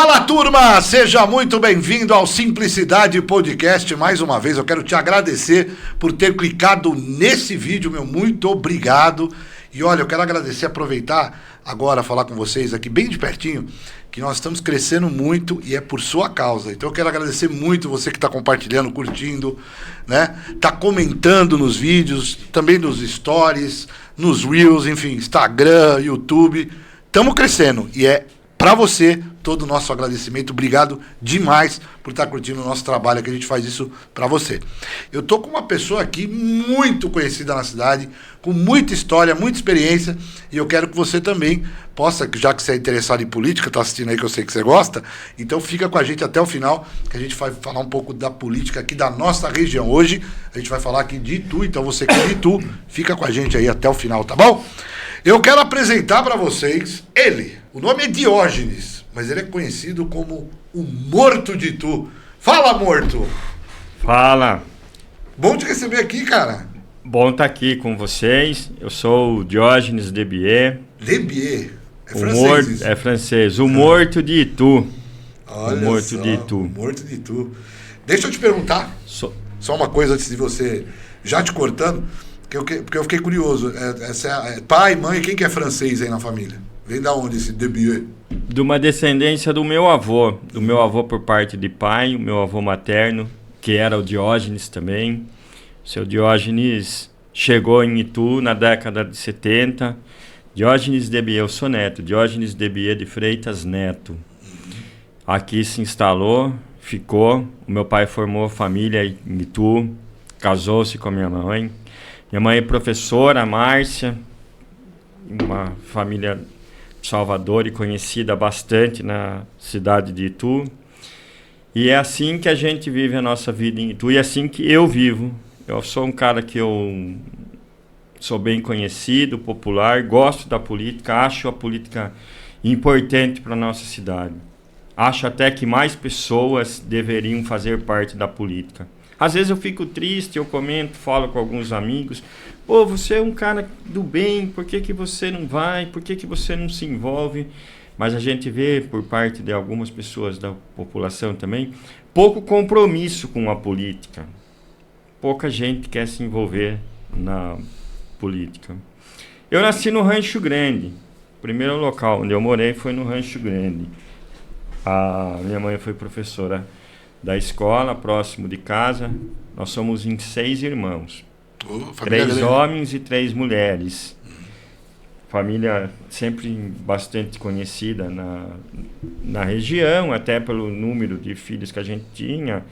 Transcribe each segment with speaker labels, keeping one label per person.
Speaker 1: Fala, turma! Seja muito bem-vindo ao Simplicidade Podcast. Mais uma vez, eu quero te agradecer por ter clicado nesse vídeo, meu. Muito obrigado. E olha, eu quero agradecer, aproveitar agora, falar com vocês aqui bem de pertinho, que nós estamos crescendo muito e é por sua causa. Então eu quero agradecer muito você que está compartilhando, curtindo, né? Tá comentando nos vídeos, também nos stories, nos Reels, enfim, Instagram, YouTube. Estamos crescendo e é para você todo o nosso agradecimento. Obrigado demais por estar curtindo o nosso trabalho, que a gente faz isso para você. Eu tô com uma pessoa aqui muito conhecida na cidade, com muita história, muita experiência, e eu quero que você também possa, já que você é interessado em política, tá assistindo aí que eu sei que você gosta, então fica com a gente até o final, que a gente vai falar um pouco da política aqui da nossa região. Hoje a gente vai falar aqui de Itu, então você que é de Itu, fica com a gente aí até o final, tá bom? Eu quero apresentar para vocês ele. O nome é Diógenes, mas ele é conhecido como o Morto de Itu. Fala, Morto!
Speaker 2: Fala!
Speaker 1: Bom te receber aqui, cara.
Speaker 2: Bom estar aqui com vocês. Eu sou o Diógenes Debier.
Speaker 1: Debier? É
Speaker 2: francês
Speaker 1: isso?
Speaker 2: É francês. O Morto de Itu.
Speaker 1: Olha
Speaker 2: o Morto
Speaker 1: só,
Speaker 2: de Itu.
Speaker 1: O Morto de Itu. Deixa eu te perguntar, só uma coisa antes de você, já te cortando, porque eu fiquei curioso. Pai, mãe, quem que é francês aí na família? Vem da onde esse Debier?
Speaker 2: De uma descendência do meu avô. Do meu avô por parte de pai, o meu avô materno, que era o Diógenes também. O seu Diógenes chegou em Itu na década de 70. Diógenes Debier, eu sou neto. Diógenes Debier de Freitas Neto. Aqui se instalou, ficou. O meu pai formou família em Itu, casou-se com a minha mãe. Minha mãe é professora, Márcia, uma família de Salvador e conhecida bastante na cidade de Itu. E é assim que a gente vive a nossa vida em Itu e é assim que eu vivo. Eu sou um cara que eu sou bem conhecido, popular, gosto da política, acho a política importante para a nossa cidade. Acho até que mais pessoas deveriam fazer parte da política. Às vezes eu fico triste, eu comento, falo com alguns amigos. Pô, você é um cara do bem, por que que você não vai? Por que que você não se envolve? Mas a gente vê por parte de algumas pessoas da população também, pouco compromisso com a política. Pouca gente quer se envolver na política. Eu nasci no Rancho Grande. O primeiro local onde eu morei foi no Rancho Grande. A minha mãe foi professora da escola, próximo de casa. Nós somos em 6 irmãos. 3 homens e 3 mulheres. Família sempre bastante conhecida na região, até pelo número de filhos que a gente tinha.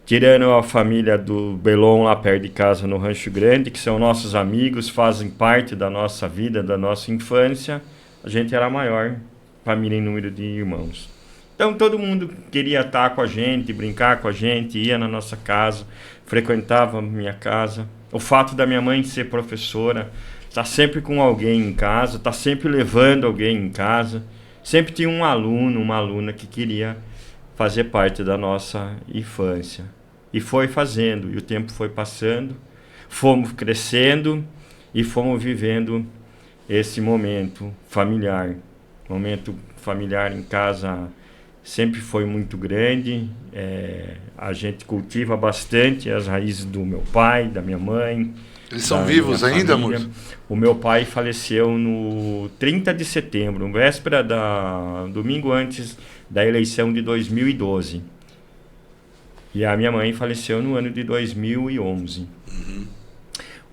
Speaker 2: Tirando a família do Belon lá perto de casa no Rancho Grande, que são nossos amigos, fazem parte da nossa vida, da nossa infância, a gente era a maior família em número de irmãos. Então todo mundo queria estar com a gente, brincar com a gente, ia na nossa casa, frequentava a minha casa. O fato da minha mãe ser professora, estar sempre com alguém em casa, estar sempre levando alguém em casa. Sempre tinha um aluno, uma aluna que queria fazer parte da nossa infância. E foi fazendo, e o tempo foi passando, fomos crescendo e fomos vivendo esse momento familiar. Momento familiar em casa sempre foi muito grande. A gente cultiva bastante as raízes do meu pai, da minha mãe.
Speaker 1: Eles são vivos ainda, amor?
Speaker 2: O meu pai faleceu no 30 de setembro, véspera domingo antes da eleição de 2012. E a minha mãe faleceu no ano de 2011.
Speaker 1: Uhum.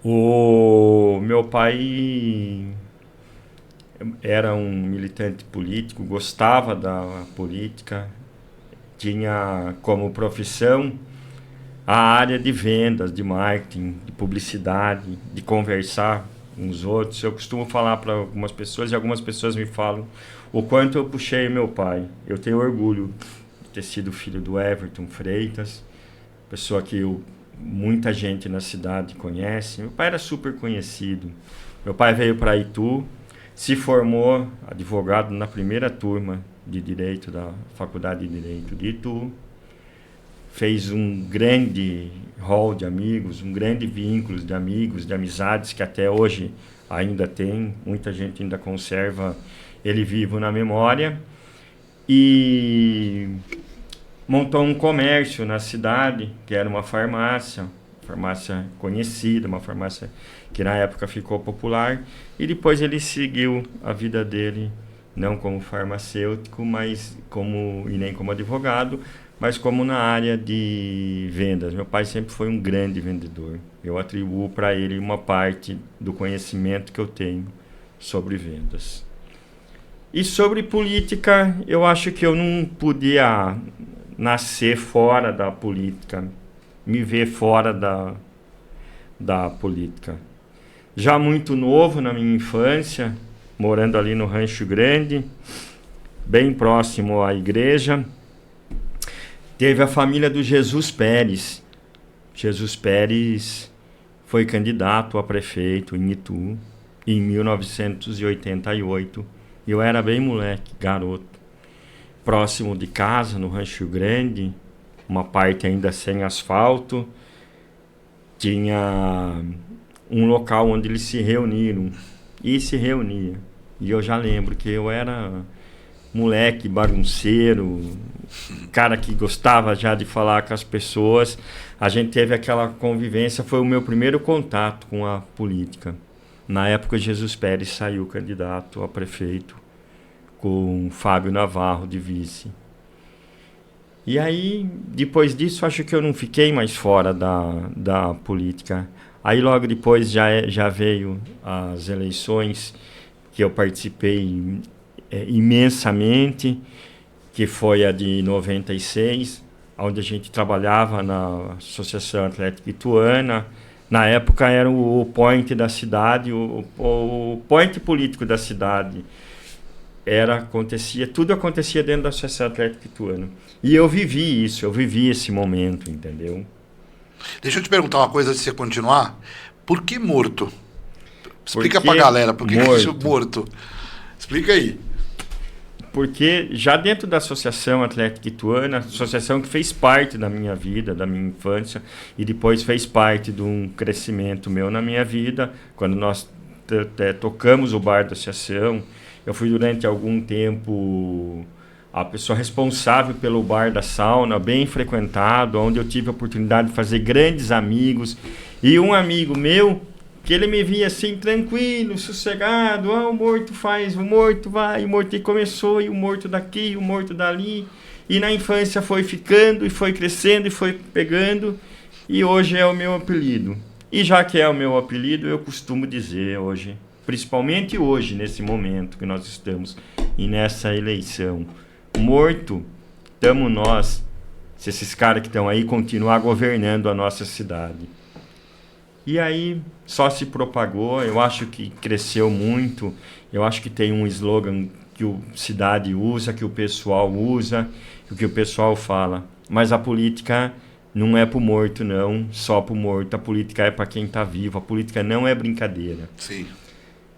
Speaker 2: O meu pai era um militante político, gostava da política, tinha como profissão a área de vendas, de marketing, de publicidade, de conversar com os outros. Eu costumo falar para algumas pessoas e algumas pessoas me falam o quanto eu puxei meu pai. Eu tenho orgulho de ter sido filho do Everton Freitas, pessoa que muita gente na cidade conhece. Meu pai era super conhecido. Meu pai veio para Itu, se formou advogado na primeira turma de Direito da Faculdade de Direito de Itu. Fez um grande hall de amigos, um grande vínculo de amigos, de amizades que até hoje ainda tem. Muita gente ainda conserva ele vivo na memória. e montou um comércio na cidade, que era uma farmácia conhecida, uma farmácia que na época ficou popular, e depois ele seguiu a vida dele, não como farmacêutico, mas e nem como advogado, mas como na área de vendas. Meu pai sempre foi um grande vendedor. Eu atribuo para ele uma parte do conhecimento que eu tenho sobre vendas. E sobre política, eu acho que eu não podia nascer fora da política, me ver fora da política. Já muito novo, na minha infância, morando ali no Rancho Grande, bem próximo à igreja, teve a família do Jesus Pérez. Jesus Pérez foi candidato a prefeito em Itu em 1988. Eu era bem moleque, garoto. Próximo de casa, no Rancho Grande, uma parte ainda sem asfalto, tinha um local onde eles se reuniram e se reuniam. E eu já lembro que eu era moleque, bagunceiro, cara que gostava já de falar com as pessoas. A gente teve aquela convivência, foi o meu primeiro contato com a política. Na época, Jesus Pérez saiu candidato a prefeito com Fábio Navarro de vice. E aí, depois disso, acho que eu não fiquei mais fora da política. Aí logo depois já veio as eleições que eu participei imensamente, que foi a de 96, onde a gente trabalhava na Associação Atlética Ituana. Na época era o point da cidade, o point político da cidade. Tudo acontecia dentro da Associação Atlética Ituana. E eu vivi isso, eu vivi esse momento, entendeu?
Speaker 1: Deixa eu te perguntar uma coisa antes de você continuar. Por que morto? Explica pra galera, por que isso morto? Explica aí.
Speaker 2: Porque já dentro da Associação Atlética Ituana, associação que fez parte da minha vida, da minha infância, e depois fez parte de um crescimento meu na minha vida, quando nós tocamos o bar da associação, eu fui durante algum tempo a pessoa responsável pelo bar da sauna, bem frequentado, onde eu tive a oportunidade de fazer grandes amigos. E um amigo meu, que ele me via assim, tranquilo, sossegado, o morto faz, o morto vai, o morto começou, e o morto daqui, o morto dali. E na infância foi ficando, e foi crescendo, e foi pegando, e hoje é o meu apelido. E já que é o meu apelido, eu costumo dizer hoje, principalmente hoje, nesse momento que nós estamos, e nessa eleição, morto, estamos nós, se esses caras que estão aí continuar governando a nossa cidade. E aí só se propagou, eu acho que cresceu muito, eu acho que tem um slogan que a cidade usa, que o pessoal usa, que o pessoal fala. Mas a política não é para o morto, não, só para o morto. A política é para quem está vivo, a política não é brincadeira.
Speaker 1: Sim.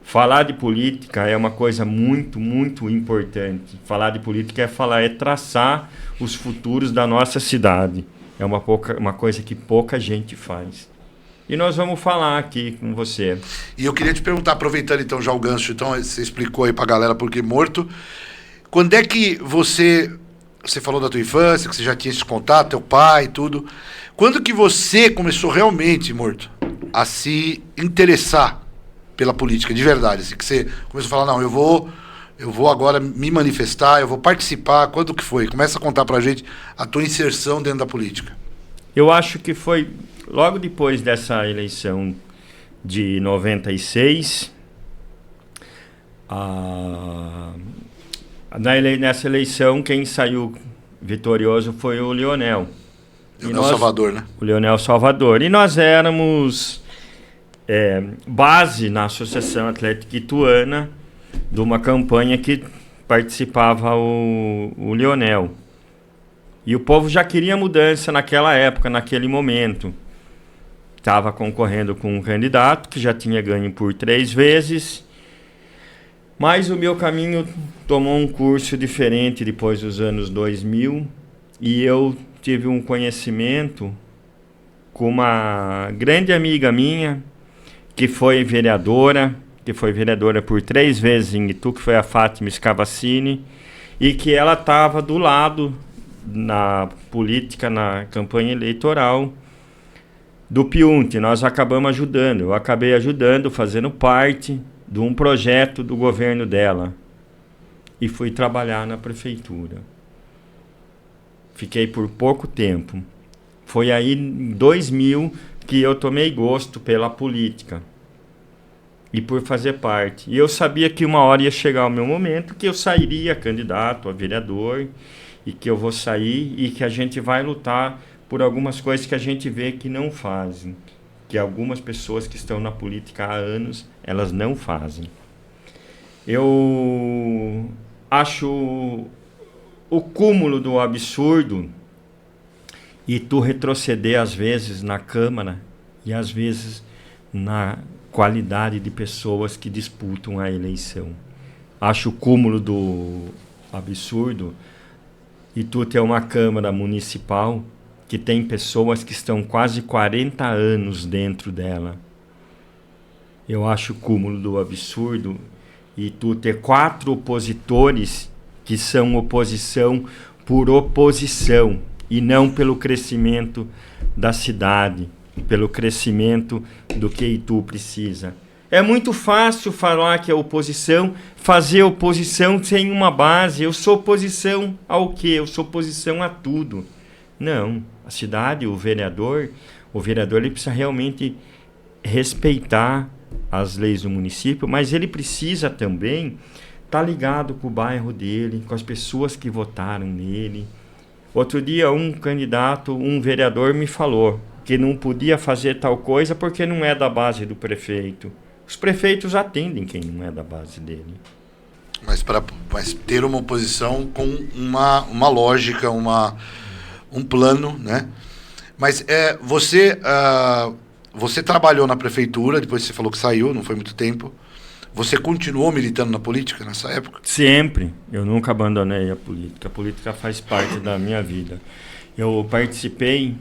Speaker 2: Falar de política é uma coisa muito, muito importante. Falar de política é traçar os futuros da nossa cidade. É uma coisa que pouca gente faz. E nós vamos falar aqui com você.
Speaker 1: E eu queria te perguntar, aproveitando então já o gancho, então você explicou aí pra galera por que morto. Quando é que você falou da tua infância, que você já tinha esse contato, teu pai e tudo. Quando que você começou realmente, morto, a se interessar pela política, de verdade? Assim, que você começou a falar, não, eu vou agora me manifestar, eu vou participar. Quando que foi? Começa a contar pra gente a tua inserção dentro da política. Eu acho que foi logo depois dessa eleição de 96,
Speaker 2: nessa eleição quem saiu vitorioso foi o Leonel.
Speaker 1: Salvador, né?
Speaker 2: O Leonel Salvador. E nós éramos base na Associação Atlética Ituana de uma campanha que participava o Leonel. E o povo já queria mudança naquela época, naquele momento. Estava concorrendo com um candidato que já tinha ganho por 3 vezes, mas o meu caminho tomou um curso diferente depois dos anos 2000 e eu tive um conhecimento com uma grande amiga minha que foi vereadora por 3 vezes em Itu, que foi a Fátima Scavacini, e que ela estava do lado na política, na campanha eleitoral do Piunte. Nós acabamos ajudando, eu acabei ajudando, fazendo parte de um projeto do governo dela e fui trabalhar na prefeitura. Fiquei por pouco tempo. Foi aí em 2000 que eu tomei gosto pela política e por fazer parte. E eu sabia que uma hora ia chegar o meu momento que eu sairia candidato a vereador e que eu vou sair e que a gente vai lutar por algumas coisas que a gente vê que não fazem, que algumas pessoas que estão na política há anos, elas não fazem. Eu acho o cúmulo do absurdo e tu retroceder às vezes na Câmara e às vezes na qualidade de pessoas que disputam a eleição. Acho o cúmulo do absurdo e tu ter uma Câmara Municipal que tem pessoas que estão quase 40 anos dentro dela. Eu acho o cúmulo do absurdo e tu ter 4 opositores que são oposição por oposição e não pelo crescimento da cidade, pelo crescimento do que Itu precisa. É muito fácil falar que é oposição, fazer oposição sem uma base. Eu sou oposição ao quê? Eu sou oposição a tudo. Não, a cidade, o vereador ele precisa realmente respeitar as leis do município, mas ele precisa também estar ligado com o bairro dele, com as pessoas que votaram nele. Outro dia um candidato, um vereador me falou que não podia fazer tal coisa porque não é da base do prefeito. Os prefeitos atendem quem não é da base dele.
Speaker 1: Mas ter uma oposição com uma lógica, um plano, né? Mas você trabalhou na prefeitura, depois você falou que saiu, não foi muito tempo. Você continuou militando na política nessa época?
Speaker 2: Sempre. Eu nunca abandonei a política. A política faz parte da minha vida. Eu participei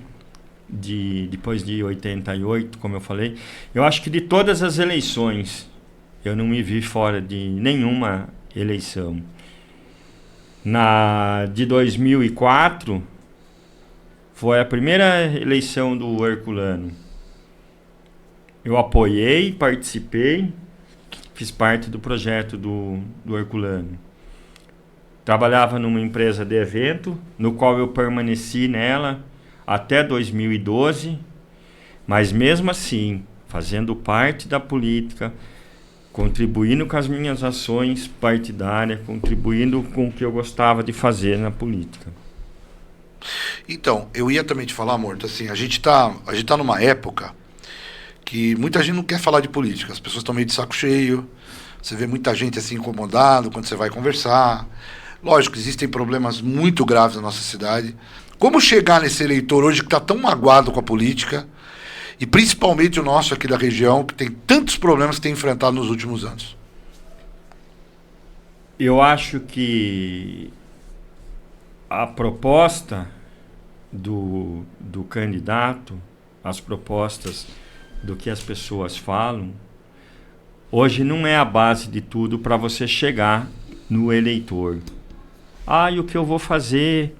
Speaker 2: depois de 88, como eu falei. Eu acho que de todas as eleições, eu não me vi fora de nenhuma eleição. De 2004, foi a primeira eleição do Herculano. Eu apoiei, participei, fiz parte do projeto do Herculano. Trabalhava numa empresa de evento, no qual eu permaneci nela até 2012, mas mesmo assim, fazendo parte da política, contribuindo com as minhas ações partidárias, contribuindo com o que eu gostava de fazer na política.
Speaker 1: Então, eu ia também te falar, Morto, assim, a gente tá numa época que muita gente não quer falar de política, as pessoas estão meio de saco cheio, você vê muita gente assim incomodado quando você vai conversar. Lógico, existem problemas muito graves na nossa cidade. Como chegar nesse eleitor hoje que está tão magoado com a política, e principalmente o nosso aqui da região, que tem tantos problemas que tem enfrentado nos últimos anos?
Speaker 2: Eu acho que a proposta do candidato, as propostas do que as pessoas falam, hoje não é a base de tudo para você chegar no eleitor. E o que eu vou fazer?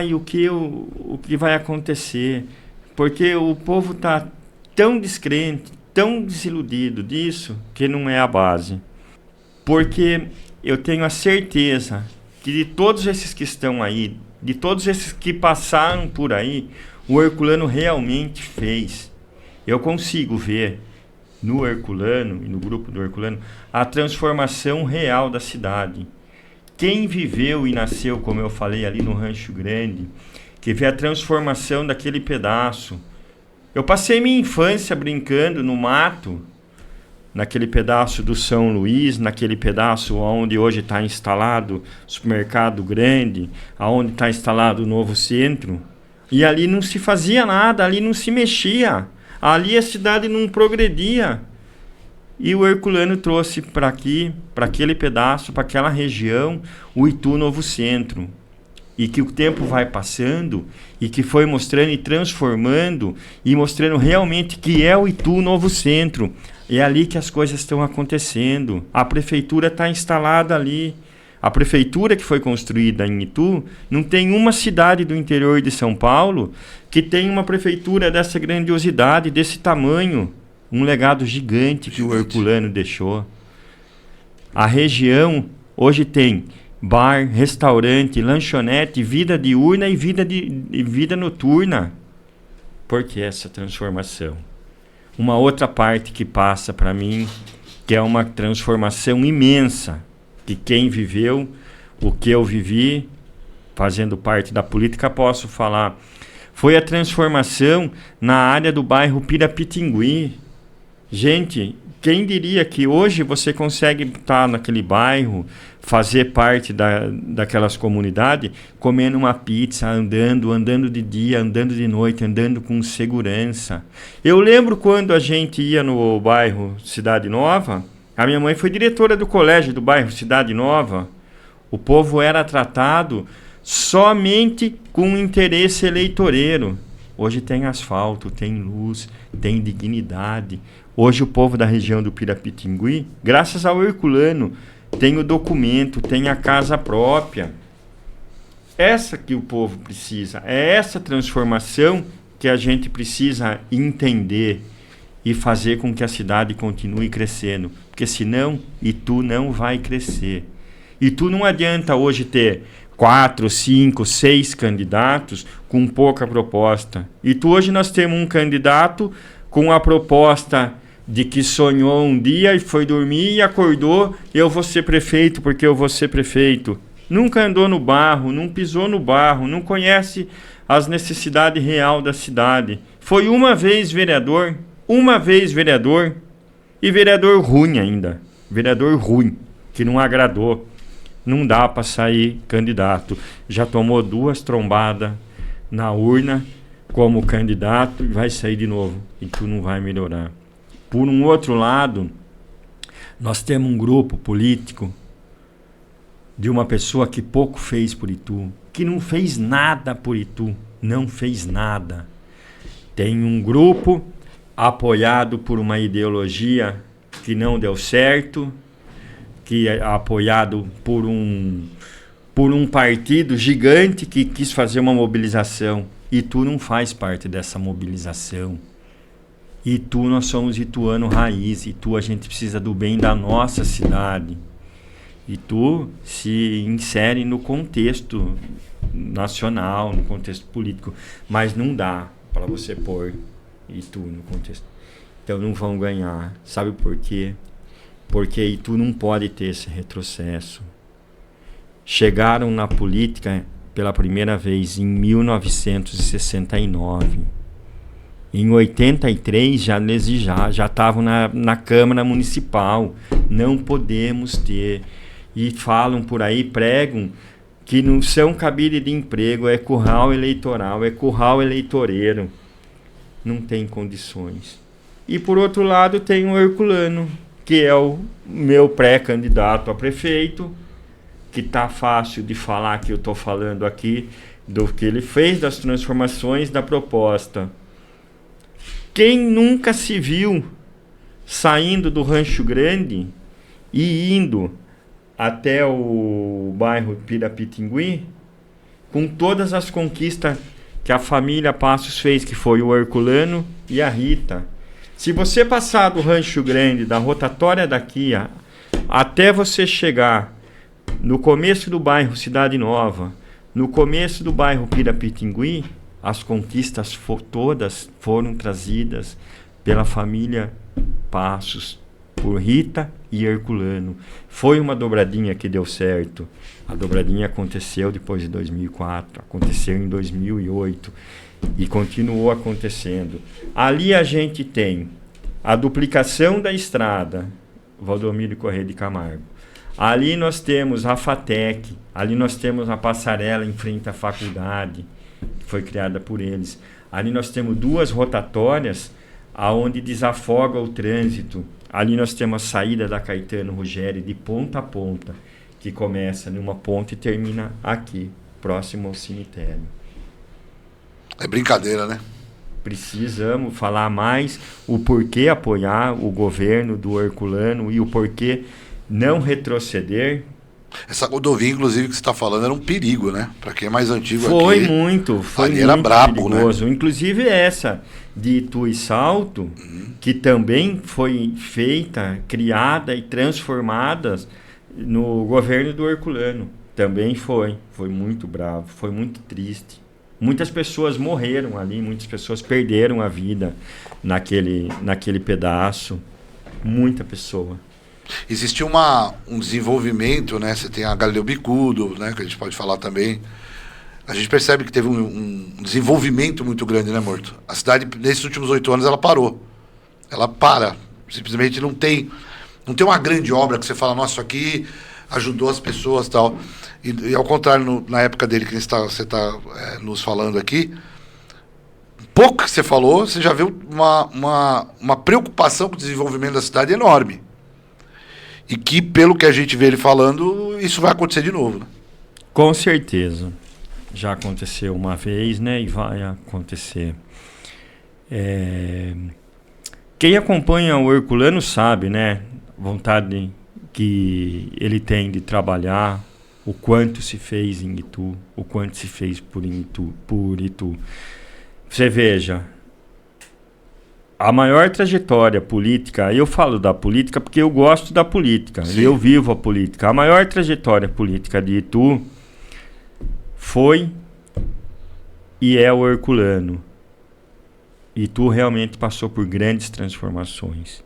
Speaker 2: E o que vai acontecer? Porque o povo está tão descrente, tão desiludido disso, que não é a base. Porque eu tenho a certeza que de todos esses que estão aí, de todos esses que passaram por aí, o Herculano realmente fez. Eu consigo ver no Herculano e no grupo do Herculano a transformação real da cidade. Quem viveu e nasceu, como eu falei, ali no Rancho Grande, que vê a transformação daquele pedaço. Eu passei minha infância brincando no mato, naquele pedaço do São Luís, naquele pedaço onde hoje está instalado o supermercado grande, onde está instalado o novo centro. E ali não se fazia nada, ali não se mexia. Ali a cidade não progredia. E o Herculano trouxe para aqui, para aquele pedaço, para aquela região, o Itu Novo Centro. E que o tempo vai passando e que foi mostrando e transformando e mostrando realmente que é o Itu Novo Centro. É ali que as coisas estão acontecendo. A prefeitura está instalada ali. A prefeitura que foi construída em Itu, não tem uma cidade do interior de São Paulo que tem uma prefeitura dessa grandiosidade, desse tamanho. Um legado gigante que o Herculano deixou. A região hoje tem bar, restaurante, lanchonete, vida diurna e vida noturna. Por que essa transformação? Uma outra parte que passa para mim, que é uma transformação imensa, que quem viveu o que eu vivi, fazendo parte da política, posso falar, foi a transformação na área do bairro Pirapitingui. Gente, quem diria que hoje você consegue estar naquele bairro, fazer parte daquelas comunidades, comendo uma pizza, andando de dia, andando de noite, andando com segurança. Eu lembro quando a gente ia no bairro Cidade Nova, a minha mãe foi diretora do colégio do bairro Cidade Nova. O povo era tratado somente com interesse eleitoreiro. Hoje tem asfalto, tem luz, tem dignidade. Hoje o povo da região do Pirapitingui, graças ao Herculano, tem o documento, tem a casa própria. Essa que o povo precisa, é essa transformação que a gente precisa entender e fazer com que a cidade continue crescendo. Porque senão, Itu não vai crescer. Itu não adianta hoje ter 4, 5, 6 candidatos com pouca proposta. Itu hoje nós temos um candidato com a proposta de que sonhou um dia e foi dormir e acordou, eu vou ser prefeito porque eu vou ser prefeito. Nunca andou no barro, não pisou no barro, não conhece as necessidades reais da cidade. Foi uma vez vereador, e vereador ruim ainda. Vereador ruim, que não agradou. Não dá para sair candidato. Já tomou 2 trombadas na urna como candidato e vai sair de novo. E tu não vai melhorar. Por um outro lado, nós temos um grupo político de uma pessoa que pouco fez por Itu, que não fez nada por Itu, não fez nada. Tem um grupo apoiado por uma ideologia que não deu certo, que é apoiado por um partido gigante que quis fazer uma mobilização. Itu não faz parte dessa mobilização. Itu, nós somos ituano raiz. Itu, a gente precisa do bem da nossa cidade. Itu se insere no contexto nacional, no contexto político, mas não dá para você pôr Itu no contexto. Então não vão ganhar. Sabe por quê? Porque Itu não pode ter esse retrocesso. Chegaram na política pela primeira vez em 1969. Em 83 já estavam na Câmara Municipal. Não podemos ter. E falam por aí, pregam que não são cabide de emprego, é curral eleitoral, é curral eleitoreiro. Não tem condições. E por outro lado tem o Herculano, que é o meu pré-candidato a prefeito, que tá fácil de falar que eu estou falando aqui, do que ele fez, das transformações da proposta. Quem nunca se viu saindo do Rancho Grande e indo até o bairro Pirapitingui, com todas as conquistas que a família Passos fez, que foi o Herculano e a Rita. Se você passar do Rancho Grande, da rotatória daqui, até você chegar no começo do bairro Cidade Nova, no começo do bairro Pirapitingui, as conquistas todas foram trazidas pela família Passos, por Rita e Herculano. Foi uma dobradinha que deu certo. A dobradinha aconteceu depois de 2004, aconteceu em 2008 e continuou acontecendo. Ali a gente tem a duplicação da estrada, Valdomiro Corrêa de Camargo. Ali nós temos a FATEC, ali nós temos a passarela em frente à faculdade, que foi criada por eles. Ali nós temos 2 rotatórias aonde desafoga o trânsito. Ali nós temos a saída da Caetano Rogério de ponta a ponta, que começa numa ponta e termina aqui, próximo ao cemitério.
Speaker 1: É brincadeira, né?
Speaker 2: Precisamos falar mais o porquê apoiar o governo do Herculano e o porquê não retroceder,
Speaker 1: Essa rodovia, inclusive, que você está falando, era um perigo, né? Para quem é mais antigo
Speaker 2: foi
Speaker 1: aqui.
Speaker 2: Foi
Speaker 1: ali
Speaker 2: muito
Speaker 1: era brabo,
Speaker 2: perigoso.
Speaker 1: né?
Speaker 2: Inclusive essa de Itu e Salto, que também foi feita, criada e transformada no governo do Herculano. Também foi muito bravo, foi muito triste. Muitas pessoas morreram ali, muitas pessoas perderam a vida naquele pedaço. Muita pessoa.
Speaker 1: Existia um desenvolvimento, né? Você tem a Galileu Bicudo, né? Que a gente pode falar também. A gente percebe que teve um desenvolvimento muito grande, né, Morto? A cidade, nesses últimos 8 anos, ela parou. Ela para. Simplesmente não tem uma grande obra que você fala, nossa, isso aqui ajudou as pessoas e tal. E ao contrário, na época dele, que você está nos falando aqui, pouco que você falou, você já viu uma preocupação com o desenvolvimento da cidade enorme. E que, pelo que a gente vê ele falando, isso vai acontecer de novo, né?
Speaker 2: Com certeza. Já aconteceu uma vez, né? E vai acontecer. Quem acompanha o Herculano sabe, né? Vontade que ele tem de trabalhar, o quanto se fez em Itu, o quanto se fez por Itu. Você veja, a maior trajetória política, eu falo da política porque eu gosto da política, e eu vivo a política. A maior trajetória política de Itu foi e é o Herculano. Itu realmente passou por grandes transformações.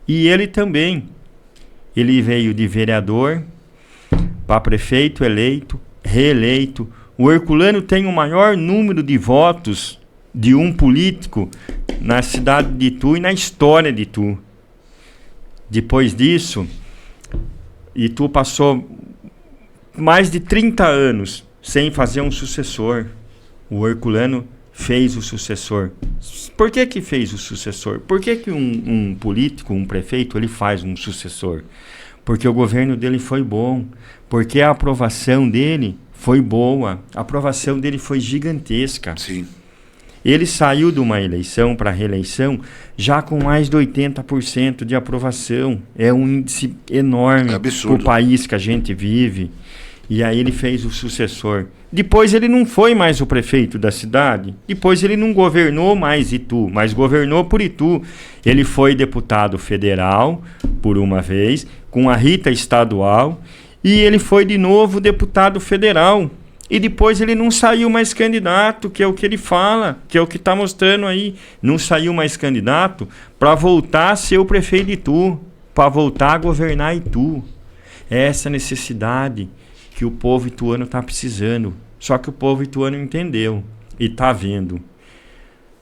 Speaker 2: E ele também. Ele veio de vereador para prefeito eleito, reeleito. O Herculano tem o maior número de votos de um político na cidade de Itu e na história de Itu. Depois disso, Itu passou mais de 30 anos sem fazer um sucessor. O Herculano fez o sucessor. Por que fez o sucessor? Por que um político, um prefeito, ele faz um sucessor? Porque o governo dele foi bom, porque a aprovação dele foi boa, a aprovação dele foi gigantesca.
Speaker 1: Sim.
Speaker 2: Ele saiu de uma eleição para reeleição já com mais de 80% de aprovação. É um índice enorme para o país que a gente vive. E aí ele fez o sucessor. Depois ele não foi mais o prefeito da cidade. Depois ele não governou mais Itu, mas governou por Itu. Ele foi deputado federal por uma vez, com a Rita estadual, e ele foi de novo deputado federal. E depois ele não saiu mais candidato, que é o que ele fala, que é o que está mostrando aí. Não saiu mais candidato para voltar a ser o prefeito de Itu, para voltar a governar Itu. É essa necessidade que o povo ituano está precisando. Só que o povo ituano entendeu e está vendo.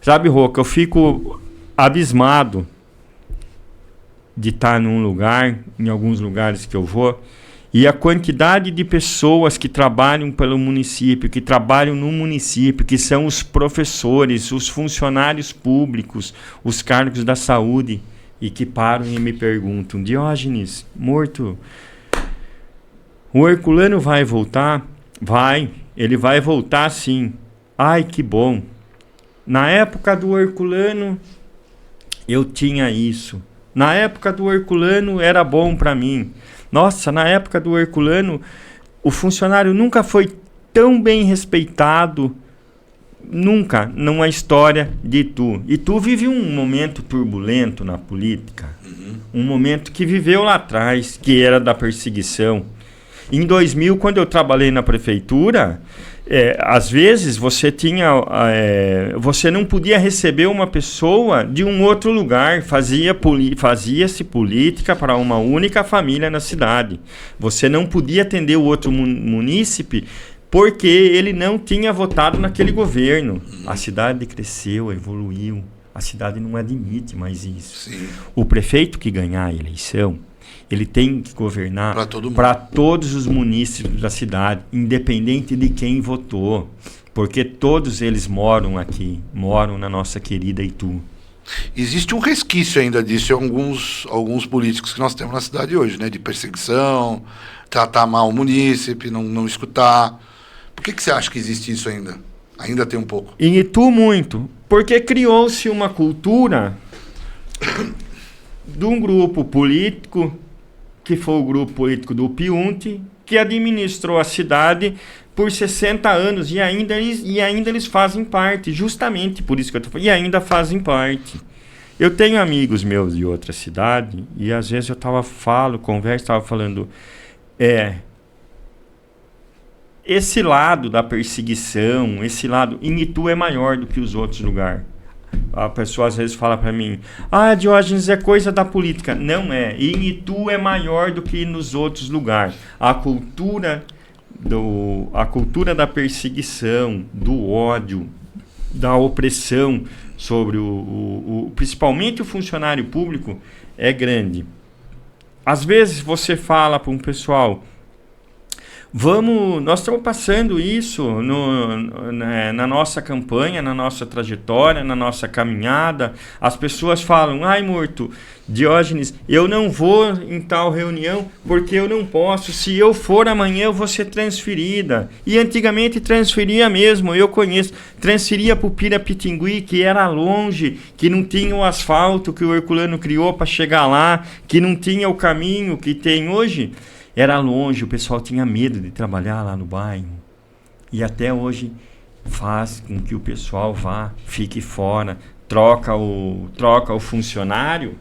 Speaker 2: Sabe, Roca, eu fico abismado de estar num lugar, em alguns lugares que eu vou, e a quantidade de pessoas que trabalham pelo município, que trabalham no município, que são os professores, os funcionários públicos, os cargos da saúde, e que param e me perguntam, Diógenes, Morto, o Herculano vai voltar? Vai, ele vai voltar sim. Ai, que bom. Na época do Herculano, eu tinha isso. Na época do Herculano, era bom para mim. Nossa, na época do Herculano, o funcionário nunca foi tão bem respeitado, nunca, numa história de Itu. Itu vive um momento turbulento na política, um momento que viveu lá atrás, que era da perseguição. Em 2000, quando eu trabalhei na prefeitura, às vezes você não podia receber uma pessoa de um outro lugar, fazia-se política para uma única família na cidade. Você não podia atender o outro munícipe porque ele não tinha votado naquele governo. A cidade cresceu, evoluiu, a cidade não admite mais isso. Sim. O prefeito que ganhar a eleição, ele tem que governar para todos os munícipes da cidade, independente de quem votou, porque todos eles moram aqui, moram na nossa querida Itu.
Speaker 1: Existe um resquício ainda disso em alguns políticos que nós temos na cidade hoje, né? De perseguição, tratar mal o munícipe, não escutar. Por que você acha que existe isso ainda? Ainda tem um pouco.
Speaker 2: Em Itu, muito. Porque criou-se uma cultura de um grupo político, que foi o grupo político do Piunte, que administrou a cidade por 60 anos e ainda eles fazem parte, justamente por isso que eu estou falando, e ainda fazem parte. Eu tenho amigos meus de outra cidade e às vezes eu estava falando, esse lado da perseguição, esse lado, em Itu é maior do que os outros lugares. A pessoa às vezes fala para mim, Diógenes, é coisa da política. Não é. Em Itu é maior do que nos outros lugares. A cultura da perseguição, do ódio, da opressão sobre principalmente o funcionário público é grande. Às vezes você fala para um pessoal, nós estamos passando isso na nossa campanha, na nossa trajetória, na nossa caminhada. As pessoas falam, Morto, Diógenes, eu não vou em tal reunião porque eu não posso. Se eu for amanhã eu vou ser transferida. E antigamente transferia mesmo, eu conheço. Transferia para o Pirapitingui, que era longe, que não tinha o asfalto que o Herculano criou para chegar lá, que não tinha o caminho que tem hoje. Era longe, o pessoal tinha medo de trabalhar lá no bairro. E até hoje faz com que o pessoal fique fora, troca o funcionário,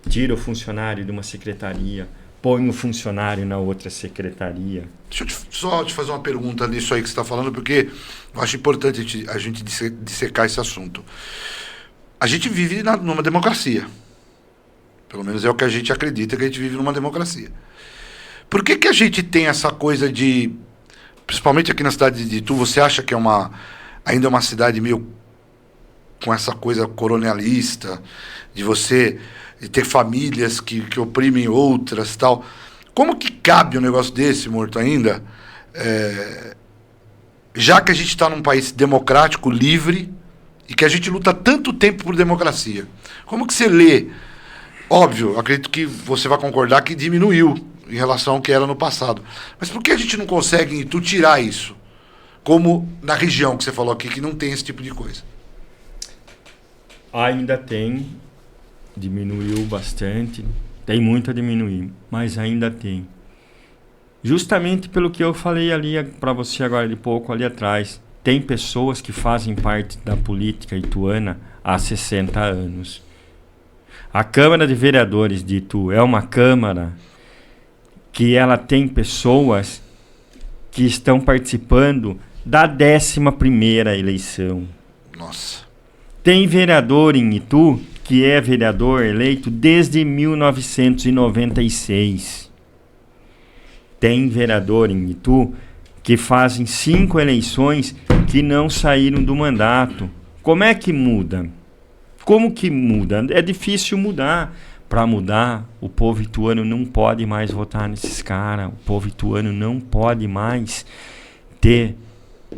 Speaker 2: tira o funcionário de uma secretaria, põe o funcionário na outra secretaria.
Speaker 1: Deixa eu só te fazer uma pergunta nisso aí que você está falando, porque eu acho importante a gente dissecar esse assunto. A gente vive numa democracia. Pelo menos é o que a gente acredita, que a gente vive numa democracia. Por que a gente tem essa coisa de, principalmente aqui na cidade de Itu, você acha que ainda é uma cidade meio com essa coisa colonialista, de ter famílias que oprimem outras e tal? Como que cabe um negócio desse, Morto, ainda? Já que a gente está num país democrático, livre, e que a gente luta tanto tempo por democracia. Como que você lê? Óbvio, acredito que você vai concordar que diminuiu em relação ao que era no passado. Mas por que a gente não consegue, em Itu, tirar isso? Como na região que você falou aqui, que não tem esse tipo de coisa.
Speaker 2: Ainda tem, diminuiu bastante, tem muito a diminuir, mas ainda tem. Justamente pelo que eu falei ali para você agora de pouco, ali atrás. Tem pessoas que fazem parte da política ituana há 60 anos. A Câmara de Vereadores de Itu é uma Câmara que ela tem pessoas que estão participando da 11ª eleição.
Speaker 1: Nossa.
Speaker 2: Tem vereador em Itu que é vereador eleito desde 1996. Tem vereador em Itu que fazem 5 eleições que não saíram do mandato. Como é que muda? Como que muda? É difícil mudar. Para mudar, o povo ituano não pode mais votar nesses caras. O povo ituano não pode mais ter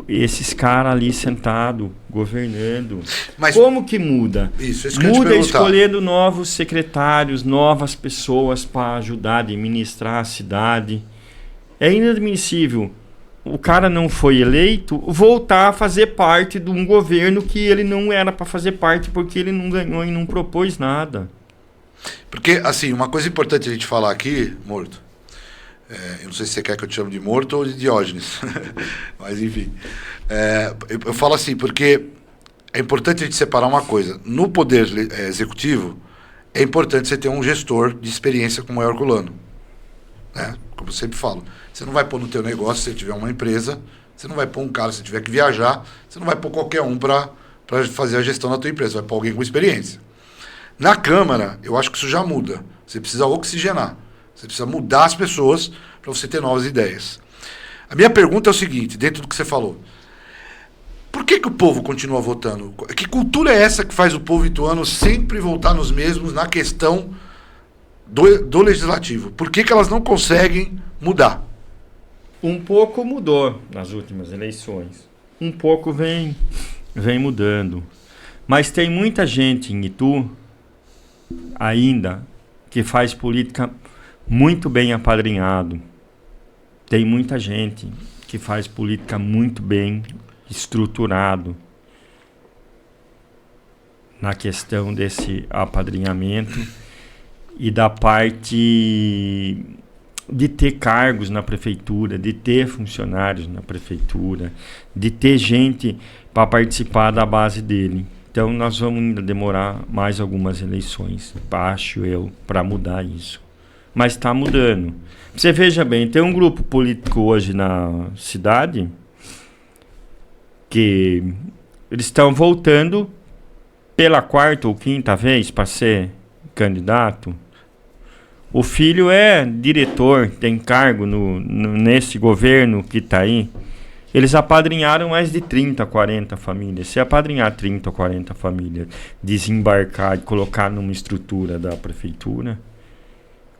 Speaker 2: esses caras ali sentados, governando. Mas como que muda?
Speaker 1: Isso
Speaker 2: muda escolhendo novos secretários, novas pessoas para ajudar a administrar a cidade. É inadmissível o cara não foi eleito voltar a fazer parte de um governo que ele não era para fazer parte porque ele não ganhou e não propôs nada.
Speaker 1: Porque, assim, uma coisa importante a gente falar aqui, Morto, eu não sei se você quer que eu te chame de Morto ou de Diógenes, mas enfim, eu falo assim, porque é importante a gente separar uma coisa. No poder executivo, é importante você ter um gestor de experiência como é o Herculano, né? Como eu sempre falo, você não vai pôr no teu negócio, se você tiver uma empresa, você não vai pôr um cara, se tiver que viajar, você não vai pôr qualquer um para fazer a gestão da tua empresa, vai pôr alguém com experiência. Na Câmara, eu acho que isso já muda. Você precisa oxigenar. Você precisa mudar as pessoas para você ter novas ideias. A minha pergunta é o seguinte, dentro do que você falou. Por que o povo continua votando? Que cultura é essa que faz o povo ituano sempre voltar nos mesmos na questão do legislativo? Por que elas não conseguem mudar?
Speaker 2: Um pouco mudou nas últimas eleições. Um pouco vem mudando. Mas tem muita gente em Itu ainda que faz política muito bem apadrinhado. Tem muita gente que faz política muito bem estruturado na questão desse apadrinhamento e da parte de ter cargos na prefeitura, de ter funcionários na prefeitura, de ter gente para participar da base dele. Então nós vamos ainda demorar mais algumas eleições, acho eu, para mudar isso. Mas está mudando. Você veja bem, tem um grupo político hoje na cidade que eles estão voltando pela 4ª ou 5ª vez para ser candidato. O filho é diretor, tem cargo nesse governo que está aí. Eles apadrinharam mais de 30, 40 famílias. Se apadrinhar 30 ou 40 famílias, desembarcar e colocar numa estrutura da prefeitura,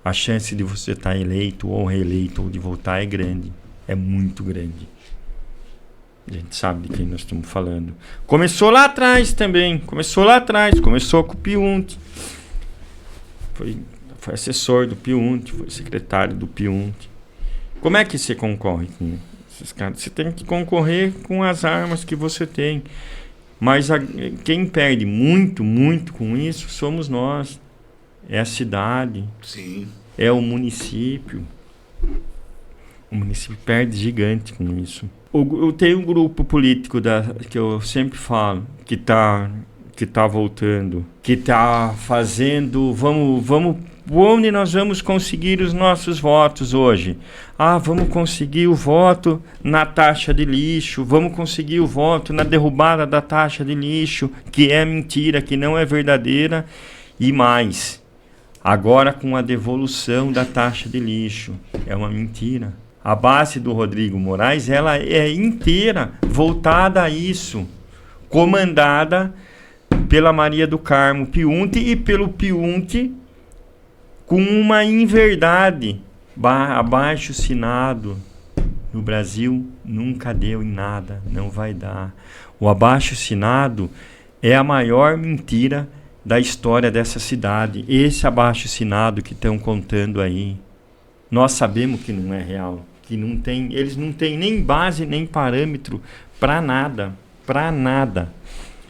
Speaker 2: a chance de você estar eleito ou reeleito ou de voltar é grande. É muito grande. A gente sabe de quem nós estamos falando. Começou lá atrás também. Começou com o Piunte. Foi assessor do Piunte, foi secretário do Piunte. Como é que você concorre com esses caras? Você tem que concorrer com as armas que você tem. Mas quem perde muito, muito com isso somos nós. É a cidade.
Speaker 1: Sim.
Speaker 2: É o município. O município perde gigante com isso. Eu tenho um grupo político que eu sempre falo, que tá voltando, que está fazendo, vamos, onde nós vamos conseguir os nossos votos hoje? Vamos conseguir o voto na taxa de lixo, vamos conseguir o voto na derrubada da taxa de lixo, que é mentira, que não é verdadeira, e mais, agora com a devolução da taxa de lixo, é uma mentira. A base do Rodrigo Moraes, ela é inteira voltada a isso, comandada pela Maria do Carmo Piunte e pelo Piunte com uma inverdade. Abaixo-assinado no Brasil nunca deu em nada, não vai dar. O abaixo-assinado é a maior mentira da história dessa cidade. Esse abaixo-assinado que estão contando aí, nós sabemos que não é real, que eles não têm nem base nem parâmetro para nada,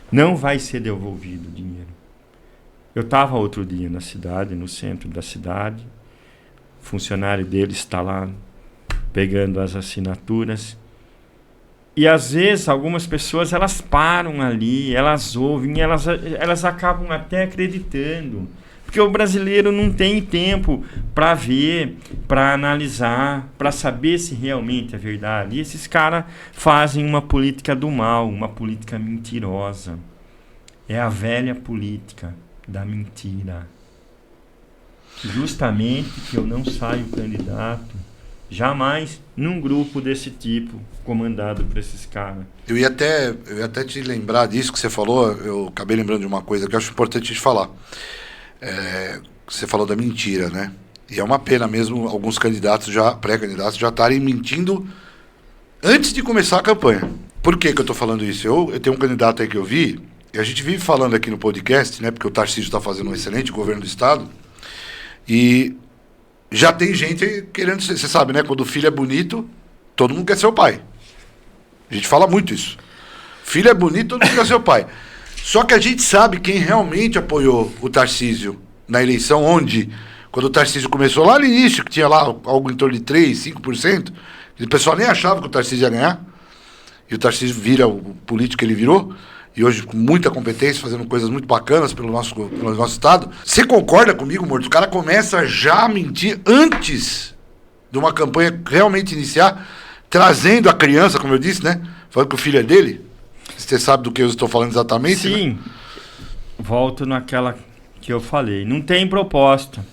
Speaker 2: Não vai ser devolvido o dinheiro. Eu estava outro dia na cidade, no centro da cidade. O funcionário dele está lá pegando as assinaturas. E às vezes algumas pessoas elas param ali, elas ouvem, elas acabam até acreditando. Porque o brasileiro não tem tempo para ver, para analisar, para saber se realmente é verdade. E esses caras fazem uma política do mal, uma política mentirosa. É a velha política da mentira. Justamente que eu não saio candidato, jamais num grupo desse tipo, comandado por esses caras.
Speaker 1: Eu ia até te lembrar disso que você falou, eu acabei lembrando de uma coisa que eu acho importante te falar. Você falou da mentira, né? E é uma pena mesmo alguns candidatos, pré-candidatos, já estarem mentindo antes de começar a campanha. Por que eu estou falando isso? Eu tenho um candidato aí que eu vi, e a gente vive falando aqui no podcast, né? Porque o Tarcísio está fazendo um excelente governo do estado, e já tem gente querendo ser, você sabe, né? Quando o filho é bonito, todo mundo quer ser o pai. A gente fala muito isso. Filho é bonito, todo mundo quer ser o pai. Só que a gente sabe quem realmente apoiou o Tarcísio na eleição, quando o Tarcísio começou lá no início, que tinha lá algo em torno de 3%, 5%, o pessoal nem achava que o Tarcísio ia ganhar, e o Tarcísio vira o político que ele virou, e hoje com muita competência, fazendo coisas muito bacanas pelo nosso estado. Você concorda comigo, Morto? O cara começa já a mentir antes de uma campanha realmente iniciar, trazendo a criança, como eu disse, né? Falando que o filho é dele. Você sabe do que eu estou falando exatamente?
Speaker 2: Sim. Né? Volto naquela que eu falei. Não tem proposta.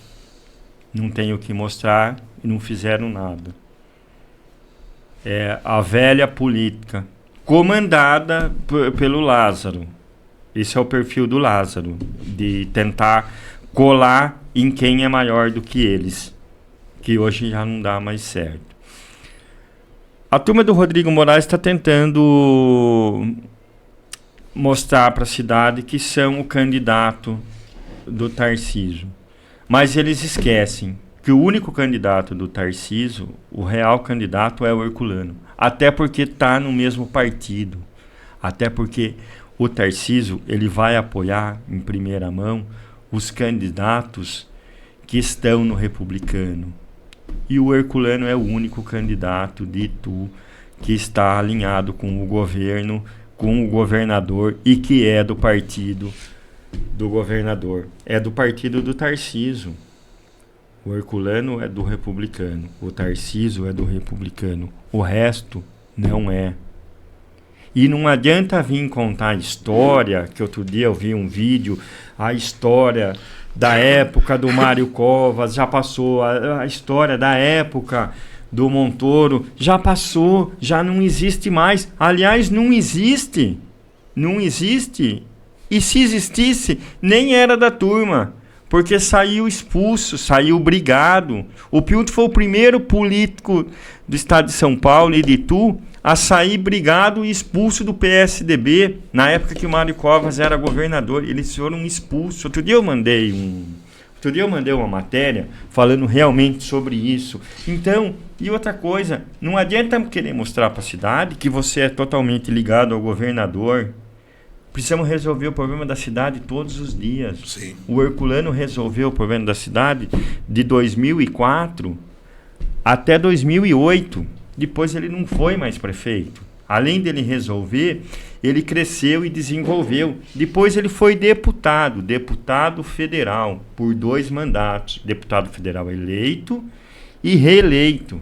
Speaker 2: Não tem o que mostrar e não fizeram nada. É a velha política comandada pelo Lázaro. Esse é o perfil do Lázaro, de tentar colar em quem é maior do que eles, que hoje já não dá mais certo. A turma do Rodrigo Moraes está tentando mostrar para a cidade que são o candidato do Tarcísio. Mas eles esquecem que o único candidato do Tarcísio, o real candidato, é o Herculano. Até porque está no mesmo partido. Até porque o Tarcísio ele vai apoiar em primeira mão os candidatos que estão no Republicano. E o Herculano é o único candidato de Itu que está alinhado com o governo, com o governador e que é do partido do governador. É do partido do Tarcísio. O Herculano é do republicano. O Tarcísio é do republicano. O resto não é. E não adianta vir contar a história, que outro dia eu vi um vídeo, a história da época do Mário Covas, já passou, a história da época do Montoro, já passou, já não existe mais. Aliás, não existe. Não existe. E se existisse, nem era da turma, porque saiu expulso, saiu brigado. O Piunto foi o primeiro político do estado de São Paulo e de Itu a sair brigado e expulso do PSDB, na época que o Mário Covas era governador. Eles foram expulsos. Outro dia eu mandei uma matéria falando realmente sobre isso. Então, e outra coisa, não adianta querer mostrar para a cidade que você é totalmente ligado ao governador. Precisamos resolver o problema da cidade todos os dias.
Speaker 1: Sim.
Speaker 2: O Herculano resolveu o problema da cidade de 2004 até 2008. Depois ele não foi mais prefeito. Além dele resolver, ele cresceu e desenvolveu. Depois ele foi deputado federal, por 2 mandatos. Deputado federal eleito e reeleito,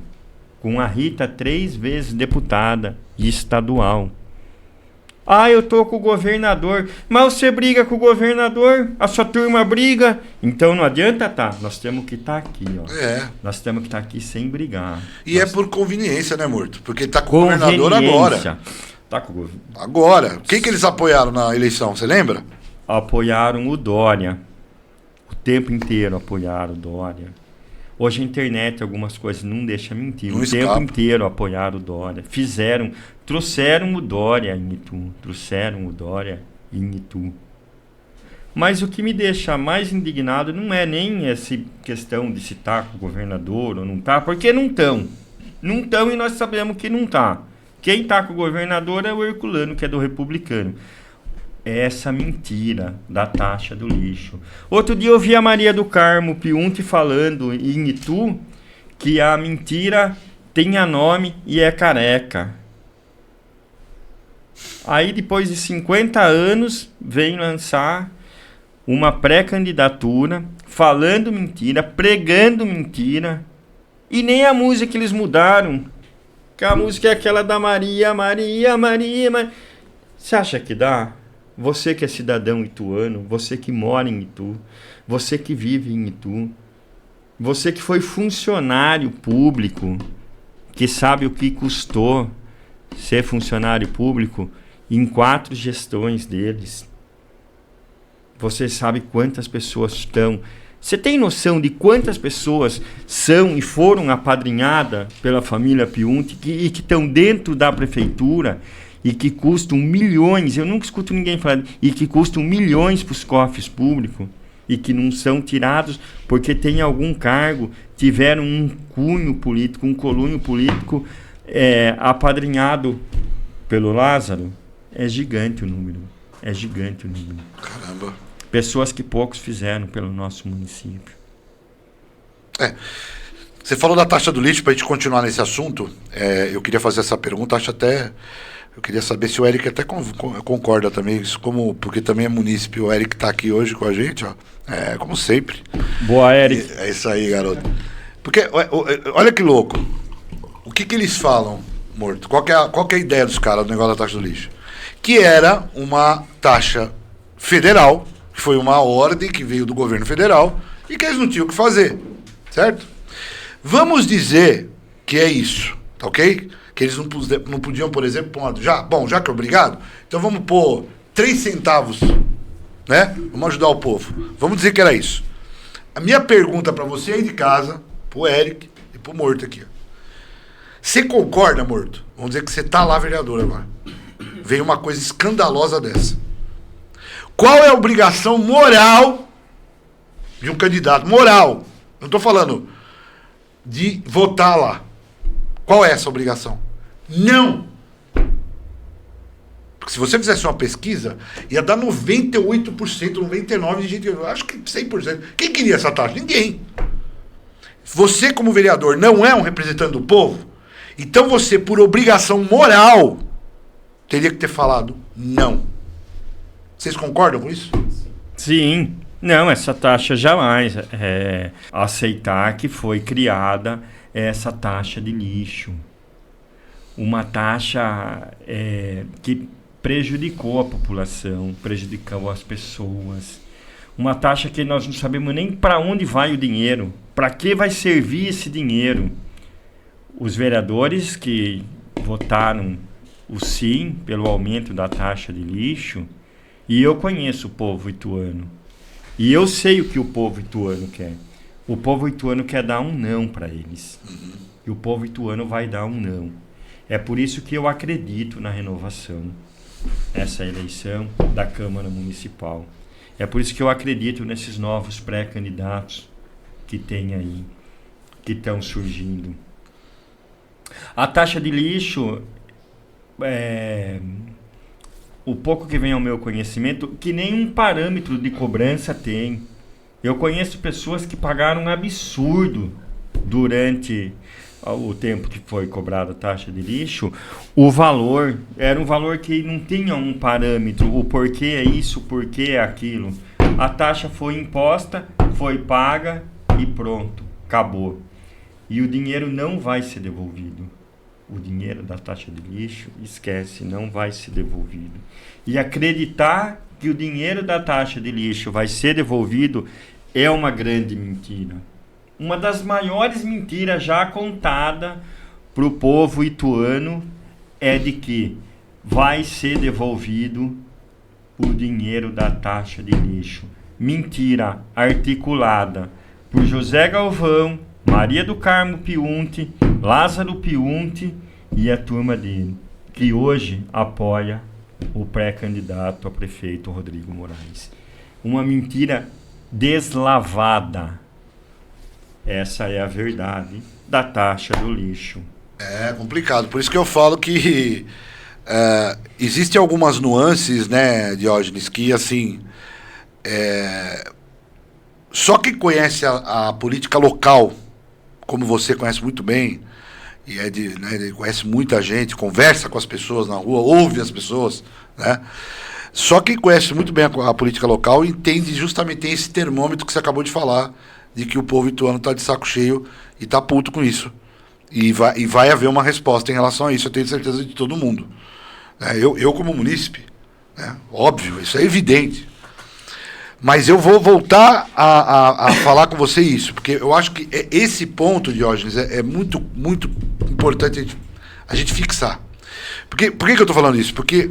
Speaker 2: com a Rita 3 vezes deputada estadual. Ah, eu tô com o governador. Mas você briga com o governador? A sua turma briga? Então não adianta, tá? Nós temos que estar aqui, ó. Nós temos que estar aqui sem brigar.
Speaker 1: E é por conveniência, né, Morto? Porque ele tá com o governador agora.
Speaker 2: Tá com o
Speaker 1: Agora. Quem que eles apoiaram na eleição, você lembra?
Speaker 2: Apoiaram o Dória. O tempo inteiro apoiaram o Dória. Hoje a internet, algumas coisas não deixa mentir. O tempo inteiro apoiaram o Dória. Trouxeram o Dória em Itu. Mas o que me deixa mais indignado não é nem essa questão de se tá com o governador ou não tá, porque não estão. Não estão e nós sabemos que não tá. Quem tá com o governador é o Herculano, que é do republicano. É essa mentira da taxa do lixo. Outro dia eu vi a Maria do Carmo Piunti falando em Itu que a mentira tenha nome e é careca. Aí depois de 50 anos vem lançar uma pré-candidatura falando mentira, pregando mentira, e nem a música eles mudaram. Que a música é aquela da Maria. Você acha que dá? Você que é cidadão ituano, você que mora em Itu, você que vive em Itu, você que foi funcionário público, que sabe o que custou ser funcionário público em 4 gestões deles. Você sabe quantas pessoas estão... Você tem noção de quantas pessoas são e foram apadrinhadas pela família Piunti e que estão dentro da prefeitura e que custam milhões, eu nunca escuto ninguém falar, e que custam milhões para os cofres públicos e que não são tirados porque tem algum cargo, tiveram um cunho político, um colunho político apadrinhado pelo Lázaro? É gigante o número.
Speaker 1: Caramba.
Speaker 2: Pessoas que poucos fizeram pelo nosso município.
Speaker 1: Você falou da taxa do lixo, para a gente continuar nesse assunto. Eu queria fazer essa pergunta, eu queria saber se o Eric até concorda também, porque também é munícipe. O Eric está aqui hoje com a gente, ó. Como sempre.
Speaker 2: Boa, Eric.
Speaker 1: É isso aí, garoto. Porque, olha que louco. O que eles falam, Morto? Qual que é a ideia dos caras do negócio da taxa do lixo? Que era uma taxa federal, que foi uma ordem que veio do governo federal e que eles não tinham o que fazer, certo? Vamos dizer que é isso, tá ok? Que eles não podiam, por exemplo, já que é obrigado, então vamos pôr 3 centavos, né? Vamos ajudar o povo. Vamos dizer que era isso. A minha pergunta para você aí de casa, pro Eric e pro Morto aqui, ó. Você concorda, Morto? Vamos dizer que você tá lá, vereador, agora. Veio uma coisa escandalosa dessa. Qual é a obrigação moral de um candidato? Moral. Não estou falando de votar lá. Qual é essa obrigação? Não. Porque se você fizesse uma pesquisa, ia dar 98%, 99% de gente. Eu acho que 100%. Quem queria essa taxa? Ninguém. Você, como vereador, não é um representante do povo? Então você, por obrigação moral, teria que ter falado não. Vocês concordam com isso?
Speaker 2: Sim. Não, essa taxa jamais aceitar que foi criada essa taxa de lixo. Uma taxa que prejudicou a população, prejudicou as pessoas. Uma taxa que nós não sabemos nem para onde vai o dinheiro, para que vai servir esse dinheiro. Os vereadores que votaram o sim pelo aumento da taxa de lixo, e eu conheço o povo ituano, e eu sei o que o povo ituano quer. O povo ituano quer dar um não para eles. E o povo ituano vai dar um não. É por isso que eu acredito na renovação, essa eleição da Câmara Municipal. É por isso que eu acredito nesses novos pré-candidatos que tem aí, que estão surgindo. A taxa de lixo, o pouco que vem ao meu conhecimento, que nenhum parâmetro de cobrança tem. Eu conheço pessoas que pagaram um absurdo durante o tempo que foi cobrada a taxa de lixo. O valor era um valor que não tinha um parâmetro, o porquê é isso, o porquê é aquilo. A taxa foi imposta, foi paga e pronto, acabou. E o dinheiro não vai ser devolvido. O dinheiro da taxa de lixo, esquece, não vai ser devolvido. E acreditar que o dinheiro da taxa de lixo vai ser devolvido é uma grande mentira. Uma das maiores mentiras já contada para o povo ituano é de que vai ser devolvido o dinheiro da taxa de lixo. Mentira articulada por José Galvão, Maria do Carmo Piunte, Lázaro Piunte e a turma dele, que hoje apoia o pré-candidato a prefeito Rodrigo Moraes. Uma mentira deslavada. Essa é a verdade da taxa do lixo.
Speaker 1: É complicado, por isso que eu falo que existem algumas nuances, né, Diógenes, que assim, só quem conhece a política local, como você conhece muito bem, e ele conhece muita gente, conversa com as pessoas na rua, ouve as pessoas, né? Só quem conhece muito bem a política local entende justamente, tem esse termômetro que você acabou de falar, de que o povo ituano está de saco cheio e está puto com isso. E vai haver uma resposta em relação a isso, eu tenho certeza de todo mundo. Eu como munícipe, né, óbvio, isso é evidente. Mas eu vou voltar a falar com você isso, porque eu acho que esse ponto, Diógenes, é muito, muito importante a gente fixar. Por que eu estou falando isso? Porque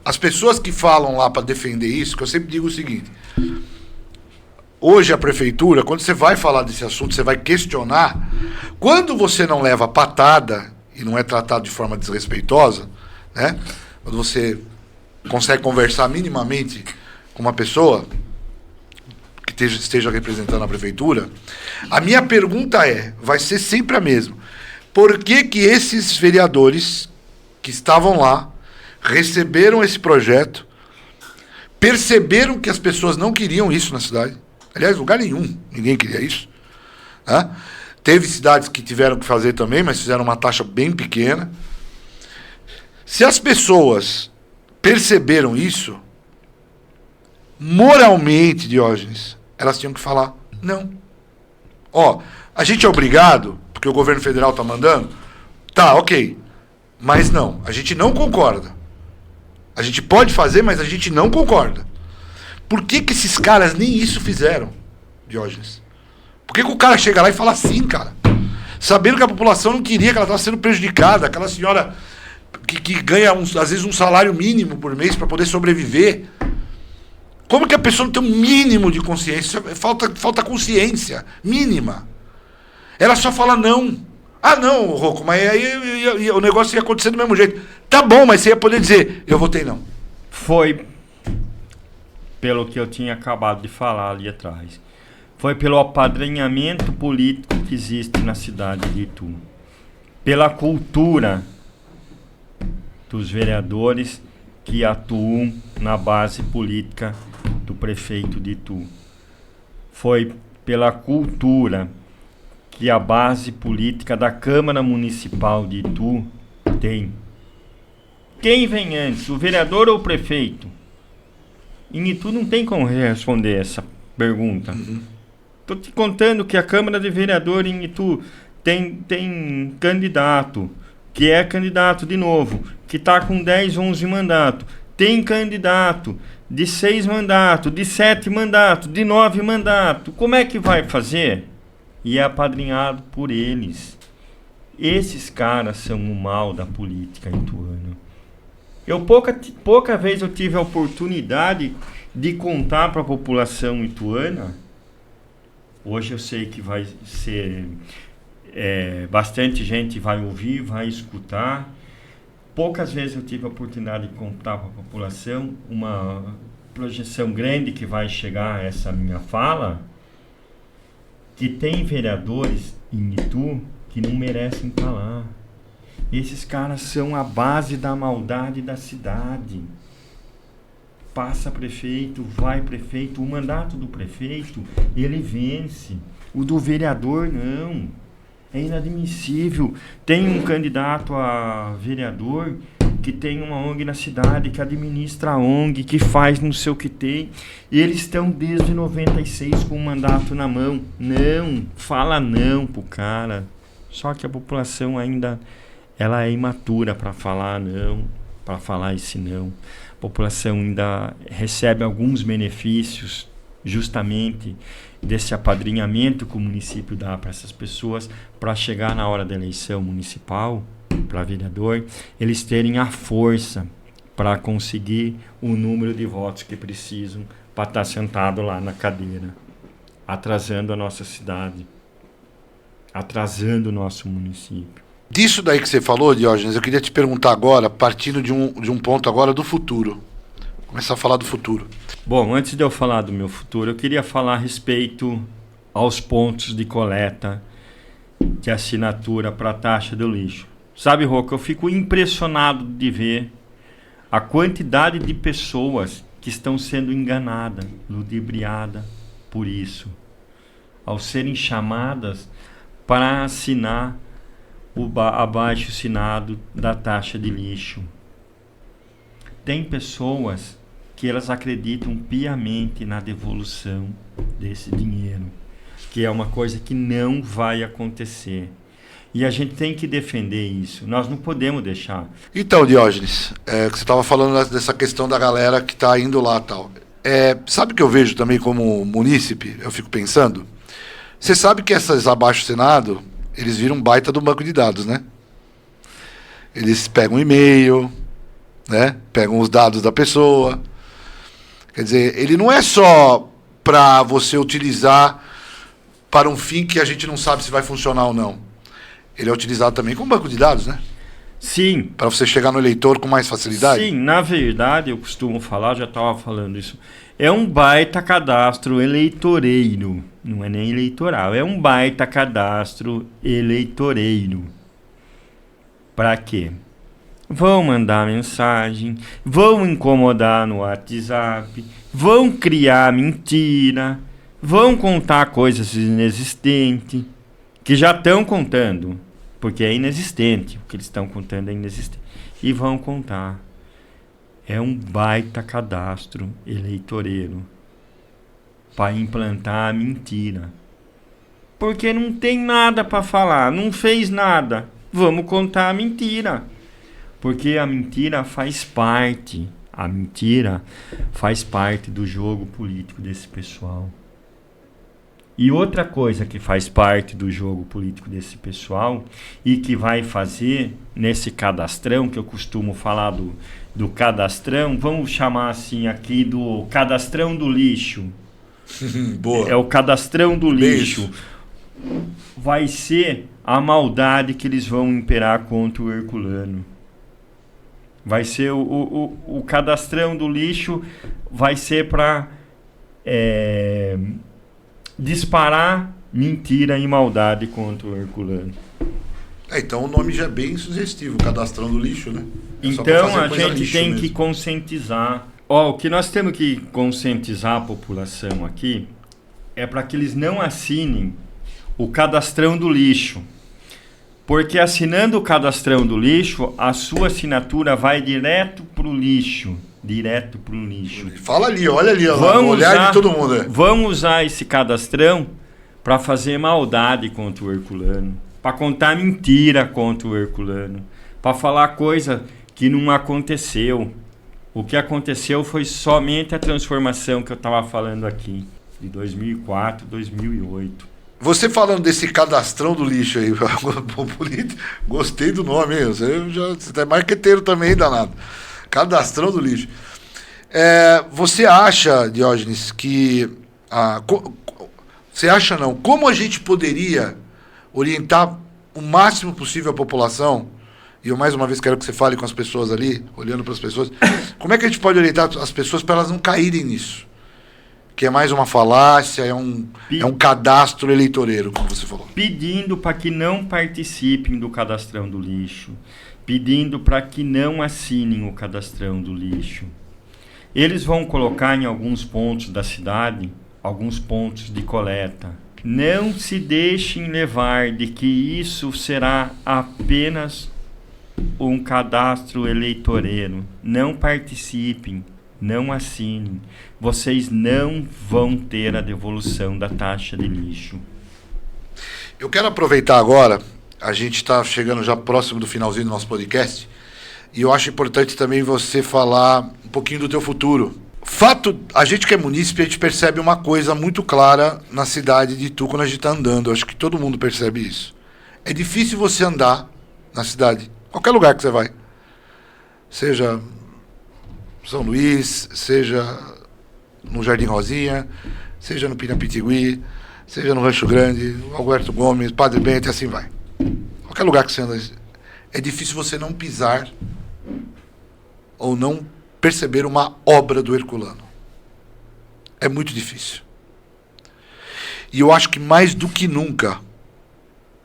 Speaker 1: as pessoas que falam lá para defender isso, que eu sempre digo o seguinte: hoje a prefeitura, quando você vai falar desse assunto, você vai questionar, quando você não leva patada e não é tratado de forma desrespeitosa, né? Quando você consegue conversar minimamente com uma pessoa que esteja representando a prefeitura, a minha pergunta vai ser sempre a mesma. Por que que esses vereadores que estavam lá receberam esse projeto, perceberam que as pessoas não queriam isso na cidade? Aliás, lugar nenhum, ninguém queria isso. Né? Teve cidades que tiveram que fazer também, mas fizeram uma taxa bem pequena. Se as pessoas perceberam isso, moralmente, Diógenes, elas tinham que falar não. A gente é obrigado, porque o governo federal está mandando, tá, ok, mas não, a gente não concorda. A gente pode fazer, mas a gente não concorda. Por que que esses caras nem isso fizeram, Diógenes? Por que que o cara chega lá e fala assim, cara? Sabendo que a população não queria, que ela estava sendo prejudicada, aquela senhora que ganha, às vezes, um salário mínimo por mês para poder sobreviver. Como que a pessoa não tem um mínimo de consciência? Falta consciência mínima. Ela só fala não. Ah, não, Rocco, mas aí o negócio ia acontecer do mesmo jeito. Tá bom, mas você ia poder dizer, eu votei não.
Speaker 2: Foi pelo que eu tinha acabado de falar ali atrás. Foi pelo apadrinhamento político que existe na cidade de Itu. Pela cultura dos vereadores que atuam na base política do prefeito de Itu. Foi pela cultura que a base política da Câmara Municipal de Itu tem. Quem vem antes, o vereador ou o prefeito? Em Itu não tem como responder essa pergunta. Estou te contando que a Câmara de Vereador em Itu tem candidato, que é candidato de novo, que está com 10, 11 mandatos. Tem candidato de 6 mandatos, de 7 mandatos, de 9 mandatos. Como é que vai fazer? E é apadrinhado por eles. Esses caras são o mal da política ituana. Pouca vez eu tive a oportunidade de contar para a população ituana. Hoje eu sei que vai ser... bastante gente vai ouvir, vai escutar. Poucas vezes eu tive a oportunidade de contar para a população uma projeção grande que vai chegar a essa minha fala, que tem vereadores em Itu que não merecem estar lá. Esses caras são a base da maldade da cidade. Passa prefeito, vai prefeito. O mandato do prefeito, ele vence. O do vereador, não. É inadmissível. Tem um candidato a vereador que tem uma ONG na cidade, que administra a ONG, que faz não sei o que tem. E eles estão desde 96 com o mandato na mão. Não, fala não pro cara. Só que a população ainda ela é imatura para falar não, para falar esse não. A população ainda recebe alguns benefícios justamente desse apadrinhamento que o município dá para essas pessoas, para chegar na hora da eleição municipal, para vereador, eles terem a força para conseguir o número de votos que precisam para estar sentado lá na cadeira, atrasando a nossa cidade, atrasando o nosso município.
Speaker 1: Disso daí que você falou, Diógenes, eu queria te perguntar agora, partindo de um ponto agora do futuro. Começar a falar do futuro.
Speaker 2: Bom, antes de eu falar do meu futuro, eu queria falar a respeito aos pontos de coleta de assinatura para a taxa do lixo. Sabe, Rocco, eu fico impressionado de ver a quantidade de pessoas que estão sendo enganadas, ludibriadas por isso, ao serem chamadas para assinar o abaixo-assinado da taxa de lixo. Tem pessoas que elas acreditam piamente na devolução desse dinheiro, que é uma coisa que não vai acontecer. E a gente tem que defender isso. Nós não podemos deixar.
Speaker 1: Então, Diógenes, que você estava falando dessa questão da galera que está indo lá e tal. Sabe o que eu vejo também como munícipe? Eu fico pensando. Você sabe que essas abaixo-assinado, eles viram um baita do banco de dados, né? Eles pegam um e-mail, né? Pegam os dados da pessoa. Quer dizer, ele não é só para você utilizar para um fim que a gente não sabe se vai funcionar ou não. Ele é utilizado também como banco de dados, né?
Speaker 2: Sim.
Speaker 1: Para você chegar no eleitor com mais facilidade?
Speaker 2: Sim, na verdade, eu costumo falar, já estava falando isso, é um baita cadastro eleitoreiro, não é nem eleitoral, é um baita cadastro eleitoreiro. Para quê? Vão mandar mensagem, vão incomodar no WhatsApp, vão criar mentira, vão contar coisas inexistentes, que já estão contando, porque é inexistente, o que eles estão contando é inexistente, e vão contar. É um baita cadastro eleitoreiro para implantar a mentira. Porque não tem nada para falar, não fez nada, vamos contar a mentira. Porque a mentira faz parte do jogo político desse pessoal. E outra coisa que faz parte do jogo político desse pessoal e que vai fazer nesse cadastrão, que eu costumo falar do cadastrão, vamos chamar assim aqui do cadastrão do lixo.
Speaker 1: Boa.
Speaker 2: É o cadastrão do lixo.
Speaker 1: Beijo.
Speaker 2: Vai ser a maldade que eles vão imperar contra o Herculano. Vai ser o cadastrão do lixo, vai ser para disparar mentira e maldade contra o Herculano.
Speaker 1: Então o nome já é bem sugestivo, cadastrão do lixo, né?
Speaker 2: Então a gente tem que conscientizar. O que nós temos que conscientizar a população aqui é para que eles não assinem o cadastrão do lixo. Porque assinando o cadastrão do lixo, a sua assinatura vai direto para o lixo. Direto para o lixo.
Speaker 1: Fala ali, olha ali, o olhar de todo mundo.
Speaker 2: Vamos usar esse cadastrão para fazer maldade contra o herculano, para contar mentira contra o herculano, para falar coisa que não aconteceu. O que aconteceu foi somente a transformação que eu estava falando aqui, de 2004, 2008.
Speaker 1: Você falando desse cadastrão do lixo aí, gostei do nome, hein? Você é marqueteiro também, danado. Cadastrão do lixo. Você acha, Diógenes, que... você acha não? Como a gente poderia orientar o máximo possível a população? E eu mais uma vez quero que você fale com as pessoas ali, olhando para as pessoas. Como é que a gente pode orientar as pessoas para elas não caírem nisso? Que é mais uma falácia, é um cadastro eleitoreiro, como você falou.
Speaker 2: Pedindo para que não participem do cadastrão do lixo. Pedindo para que não assinem o cadastrão do lixo. Eles vão colocar em alguns pontos da cidade, alguns pontos de coleta. Não se deixem levar de que isso será apenas um cadastro eleitoreiro. Não participem. Não assinem. Vocês não vão ter a devolução da taxa de lixo.
Speaker 1: Eu quero aproveitar agora, a gente está chegando já próximo do finalzinho do nosso podcast, e eu acho importante também você falar um pouquinho do teu futuro. A gente que é munícipe, a gente percebe uma coisa muito clara na cidade de Itu quando a gente está andando. Eu acho que todo mundo percebe isso. É difícil você andar na cidade, qualquer lugar que você vai. Seja São Luís, seja no Jardim Rosinha, seja no Pinapitigui, seja no Rancho Grande, Alberto Gomes, Padre Bento, e assim vai. Qualquer lugar que você anda, é difícil você não pisar ou não perceber uma obra do herculano. É muito difícil. E eu acho que mais do que nunca,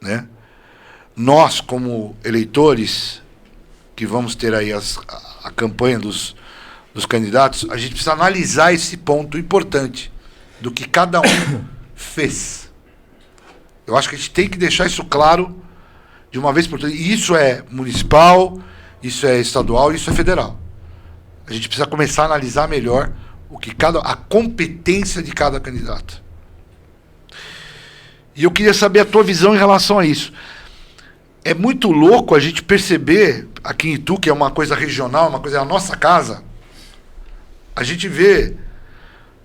Speaker 1: né, nós como eleitores, que vamos ter aí a campanha dos candidatos, a gente precisa analisar esse ponto importante do que cada um fez. Eu acho que a gente tem que deixar isso claro de uma vez por todas. E isso é municipal, isso é estadual, isso é federal. A gente precisa começar a analisar melhor a competência de cada candidato. E eu queria saber a tua visão em relação a isso. É muito louco a gente perceber, aqui em Itu, que é uma coisa regional, uma coisa, é a nossa casa, a gente vê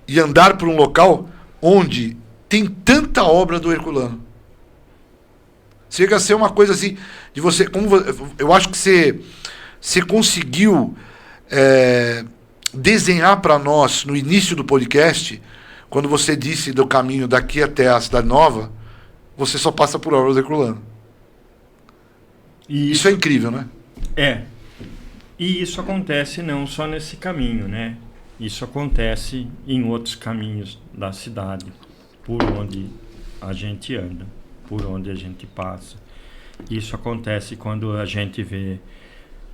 Speaker 1: e andar por um local onde tem tanta obra do herculano. Chega a ser uma coisa assim, de você, eu acho que você conseguiu desenhar para nós, no início do podcast, quando você disse do caminho daqui até a Cidade Nova, você só passa por obra do herculano. Isso é incrível, né?
Speaker 2: E isso acontece não só nesse caminho, né? Isso acontece em outros caminhos da cidade, por onde a gente anda, por onde a gente passa. Isso acontece quando a gente vê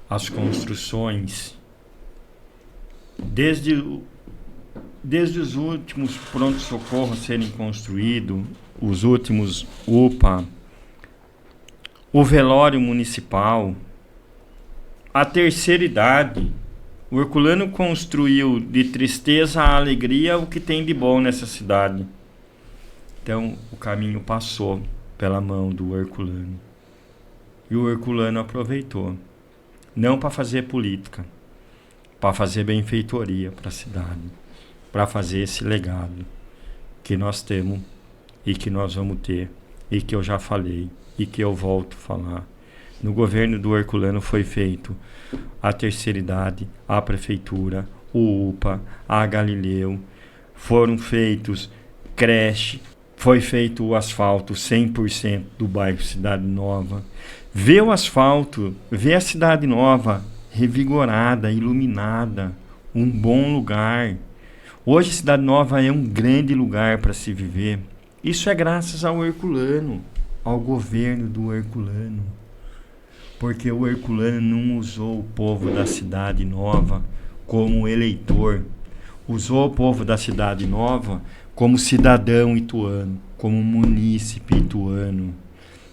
Speaker 2: as construções, desde os últimos pronto-socorro serem construídos, os últimos UPA, o velório municipal, a terceira idade. O herculano construiu de tristeza a alegria o que tem de bom nessa cidade. Então o caminho passou pela mão do herculano. E o herculano aproveitou. Não para fazer política, para fazer benfeitoria para a cidade, para fazer esse legado que nós temos e que nós vamos ter, e que eu já falei, e que eu volto a falar. No governo do herculano foi feito a terceira idade, a prefeitura, o UPA, a Galileu, foram feitos creche, foi feito o asfalto 100% do bairro Cidade Nova. Ver o asfalto, ver a Cidade Nova revigorada, iluminada, um bom lugar. Hoje Cidade Nova é um grande lugar para se viver. Isso é graças ao herculano, ao governo do herculano. Porque o herculano não usou o povo da Cidade Nova como eleitor. Usou o povo da Cidade Nova como cidadão ituano. como munícipe ituano,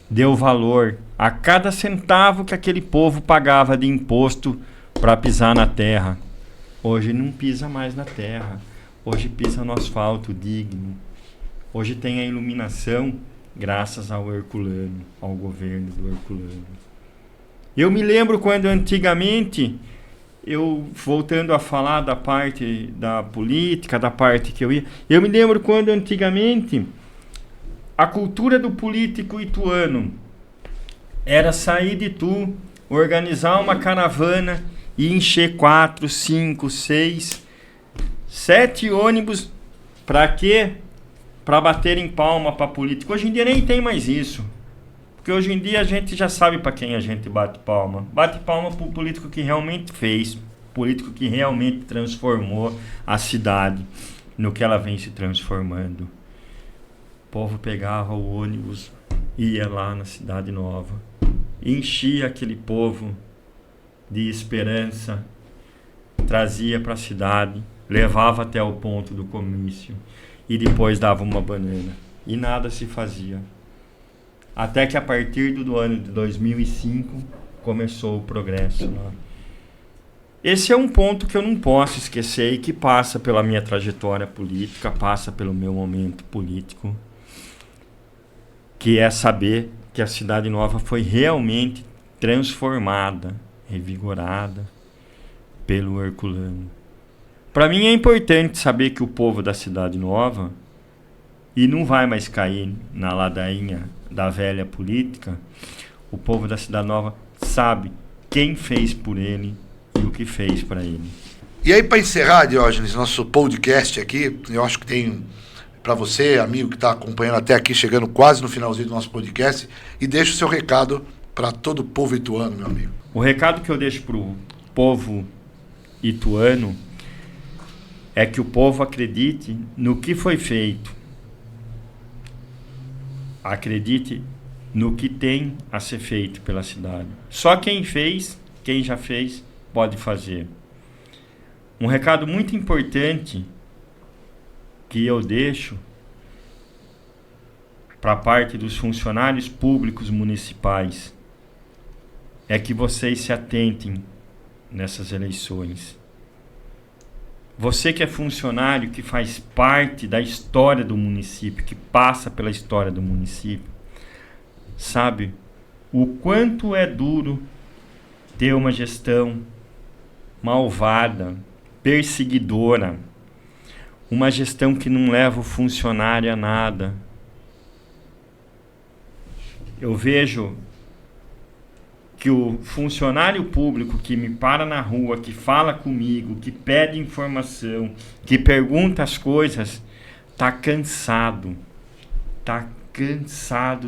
Speaker 2: deu valor a cada centavo que aquele povo pagava de imposto para pisar na terra. Hoje não pisa mais na terra. Hoje pisa no asfalto digno. Hoje tem a iluminação graças ao Herculano, ao governo do Herculano. Eu me lembro quando antigamente, voltando a falar da parte da política, da parte que eu me lembro quando antigamente a cultura do político ituano era sair de Itu, organizar uma caravana e encher 4, 5, 6, 7 ônibus. Para quê? Para bater em palma para político. Hoje em dia nem tem mais isso. Porque hoje em dia a gente já sabe para quem a gente bate palma. Bate palma para o político que realmente fez, político que realmente transformou a cidade no que ela vem se transformando. O povo pegava o ônibus, ia lá na Cidade Nova, enchia aquele povo de esperança, trazia para a cidade, levava até o ponto do comício e depois dava uma banana. E nada se fazia. Até que a partir do ano de 2005 começou o progresso lá. Esse é um ponto que eu não posso esquecer e que passa pela minha trajetória política, passa pelo meu momento político, que é saber que a Cidade Nova foi realmente transformada, revigorada pelo Herculano. Para mim é importante saber que o povo da Cidade Nova, e não vai mais cair na ladainha da velha política, o povo da Cidade Nova sabe quem fez por ele e o que fez para ele.
Speaker 1: E aí, para encerrar, Diógenes, nosso podcast aqui, eu acho que tem para você, amigo que está acompanhando até aqui, chegando quase no finalzinho do nosso podcast, e deixa o seu recado para todo o povo ituano, meu amigo.
Speaker 2: O recado que eu deixo para o povo ituano é que o povo acredite no que foi feito. Acredite no que tem a ser feito pela cidade. Só quem fez, quem já fez, pode fazer. Um recado muito importante que eu deixo para a parte dos funcionários públicos municipais é que vocês se atentem nessas eleições. Você que é funcionário, que faz parte da história do município, que passa pela história do município, sabe o quanto é duro ter uma gestão malvada, perseguidora, uma gestão que não leva o funcionário a nada. Eu vejo que o funcionário público que me para na rua, que fala comigo, que pede informação, que pergunta as coisas, tá cansado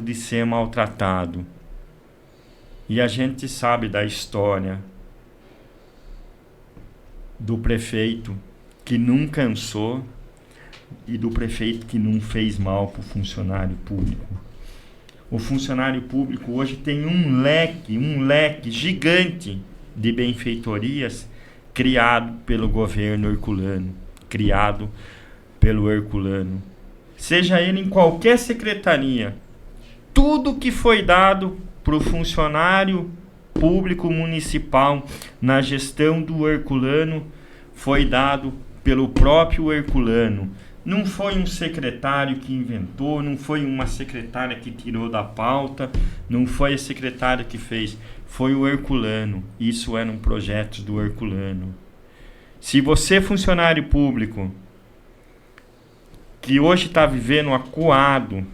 Speaker 2: de ser maltratado. E a gente sabe da história do prefeito que não cansou e do prefeito que não fez mal para o funcionário público. O funcionário público hoje tem um leque gigante de benfeitorias criado pelo governo herculano, criado pelo Herculano. Seja ele em qualquer secretaria, tudo que foi dado para o funcionário público municipal na gestão do Herculano foi dado pelo próprio Herculano. Não foi um secretário que inventou, não foi uma secretária que tirou da pauta, não foi a secretária que fez, foi o Herculano. Isso eram projetos do Herculano. Se você, funcionário público, que hoje está vivendo acuado,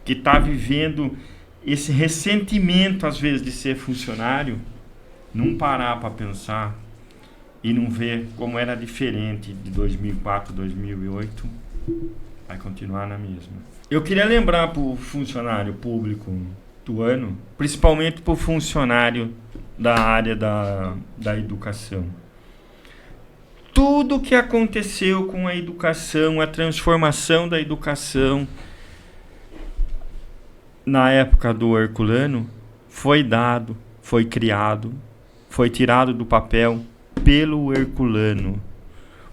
Speaker 2: que está vivendo esse ressentimento, às vezes, de ser funcionário, não parar para pensar e não ver como era diferente de 2004, 2008, vai continuar na mesma. Eu queria lembrar para o funcionário público do ano, principalmente para o funcionário da área da educação. Tudo que aconteceu com a educação, a transformação da educação na época do Herculano, foi dado, foi criado, foi tirado do papel pelo Herculano.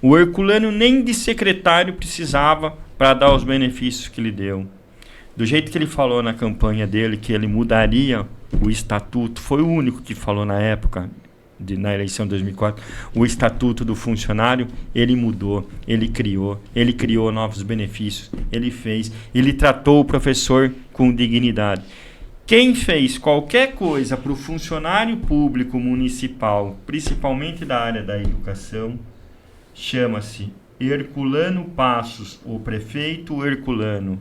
Speaker 2: O Herculano nem de secretário precisava para dar os benefícios que lhe deu. Do jeito que ele falou na campanha dele, que ele mudaria o estatuto, foi o único que falou na época, na eleição de 2004, o estatuto do funcionário, ele mudou, ele criou novos benefícios, ele tratou o professor com dignidade. Quem fez qualquer coisa para o funcionário público municipal, principalmente da área da educação, chama-se Herculano Passos, o prefeito Herculano.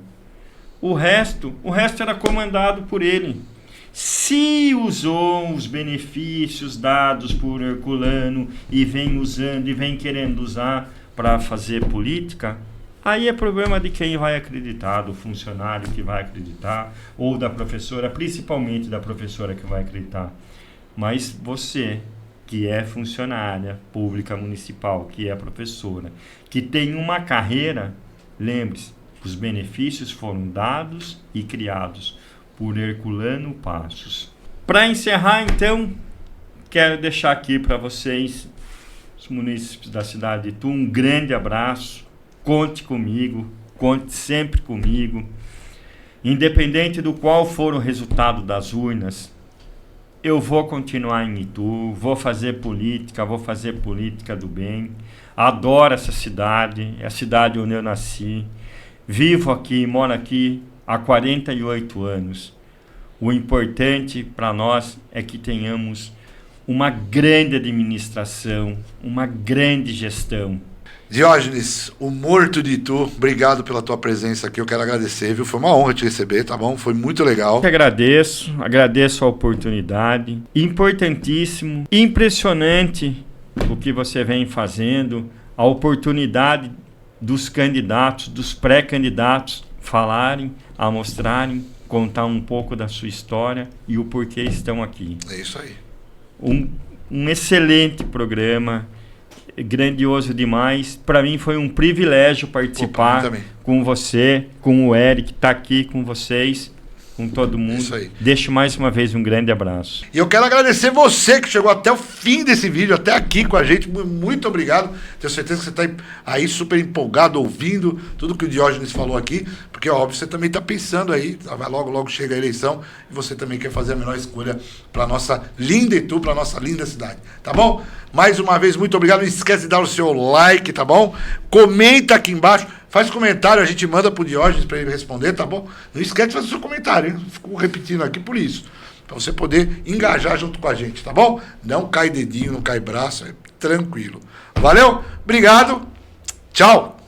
Speaker 2: O resto era comandado por ele. Se usou os benefícios dados por Herculano e vem usando e vem querendo usar para fazer política, aí é problema de quem vai acreditar, do funcionário que vai acreditar, ou da professora, principalmente da professora que vai acreditar. Mas você, que é funcionária pública municipal, que é professora, que tem uma carreira, lembre-se, os benefícios foram dados e criados por Herculano Passos. Para encerrar, então, quero deixar aqui para vocês, os munícipes da cidade de Itu, um grande abraço. Conte comigo, conte sempre comigo. Independente do qual for o resultado das urnas, eu vou continuar em Itu, vou fazer política do bem. Adoro essa cidade, é a cidade onde eu nasci. Vivo aqui, moro aqui há 48 anos. O importante para nós é que tenhamos uma grande administração, uma grande gestão.
Speaker 1: Diógenes, o morto de Itu, obrigado pela tua presença aqui, eu quero agradecer, viu? Foi uma honra te receber, tá bom? Foi muito legal.
Speaker 2: Eu agradeço a oportunidade, importantíssimo, impressionante o que você vem fazendo, a oportunidade dos candidatos, dos pré-candidatos falarem, a mostrarem, contar um pouco da sua história e o porquê estão aqui.
Speaker 1: É isso aí.
Speaker 2: Um excelente programa, grandioso demais. Para mim foi um privilégio participar com você, com o Eric, estar aqui com vocês, com todo mundo.
Speaker 1: Isso aí.
Speaker 2: Deixo mais uma vez um grande abraço.
Speaker 1: E eu quero agradecer você que chegou até o fim desse vídeo, até aqui com a gente. Muito obrigado. Tenho certeza que você está aí super empolgado, ouvindo tudo que o Diógenes falou aqui, porque óbvio, você também está pensando aí, logo chega a eleição, e você também quer fazer a melhor escolha para nossa linda Itu, para nossa linda cidade. Tá bom? Mais uma vez, muito obrigado. Não esquece de dar o seu like, tá bom? Comenta aqui embaixo. Faz comentário, a gente manda pro Diógenes para ele responder, tá bom? Não esquece de fazer o seu comentário, hein? Fico repetindo aqui por isso. Para você poder engajar junto com a gente, tá bom? Não cai dedinho, não cai braço, é tranquilo. Valeu? Obrigado. Tchau.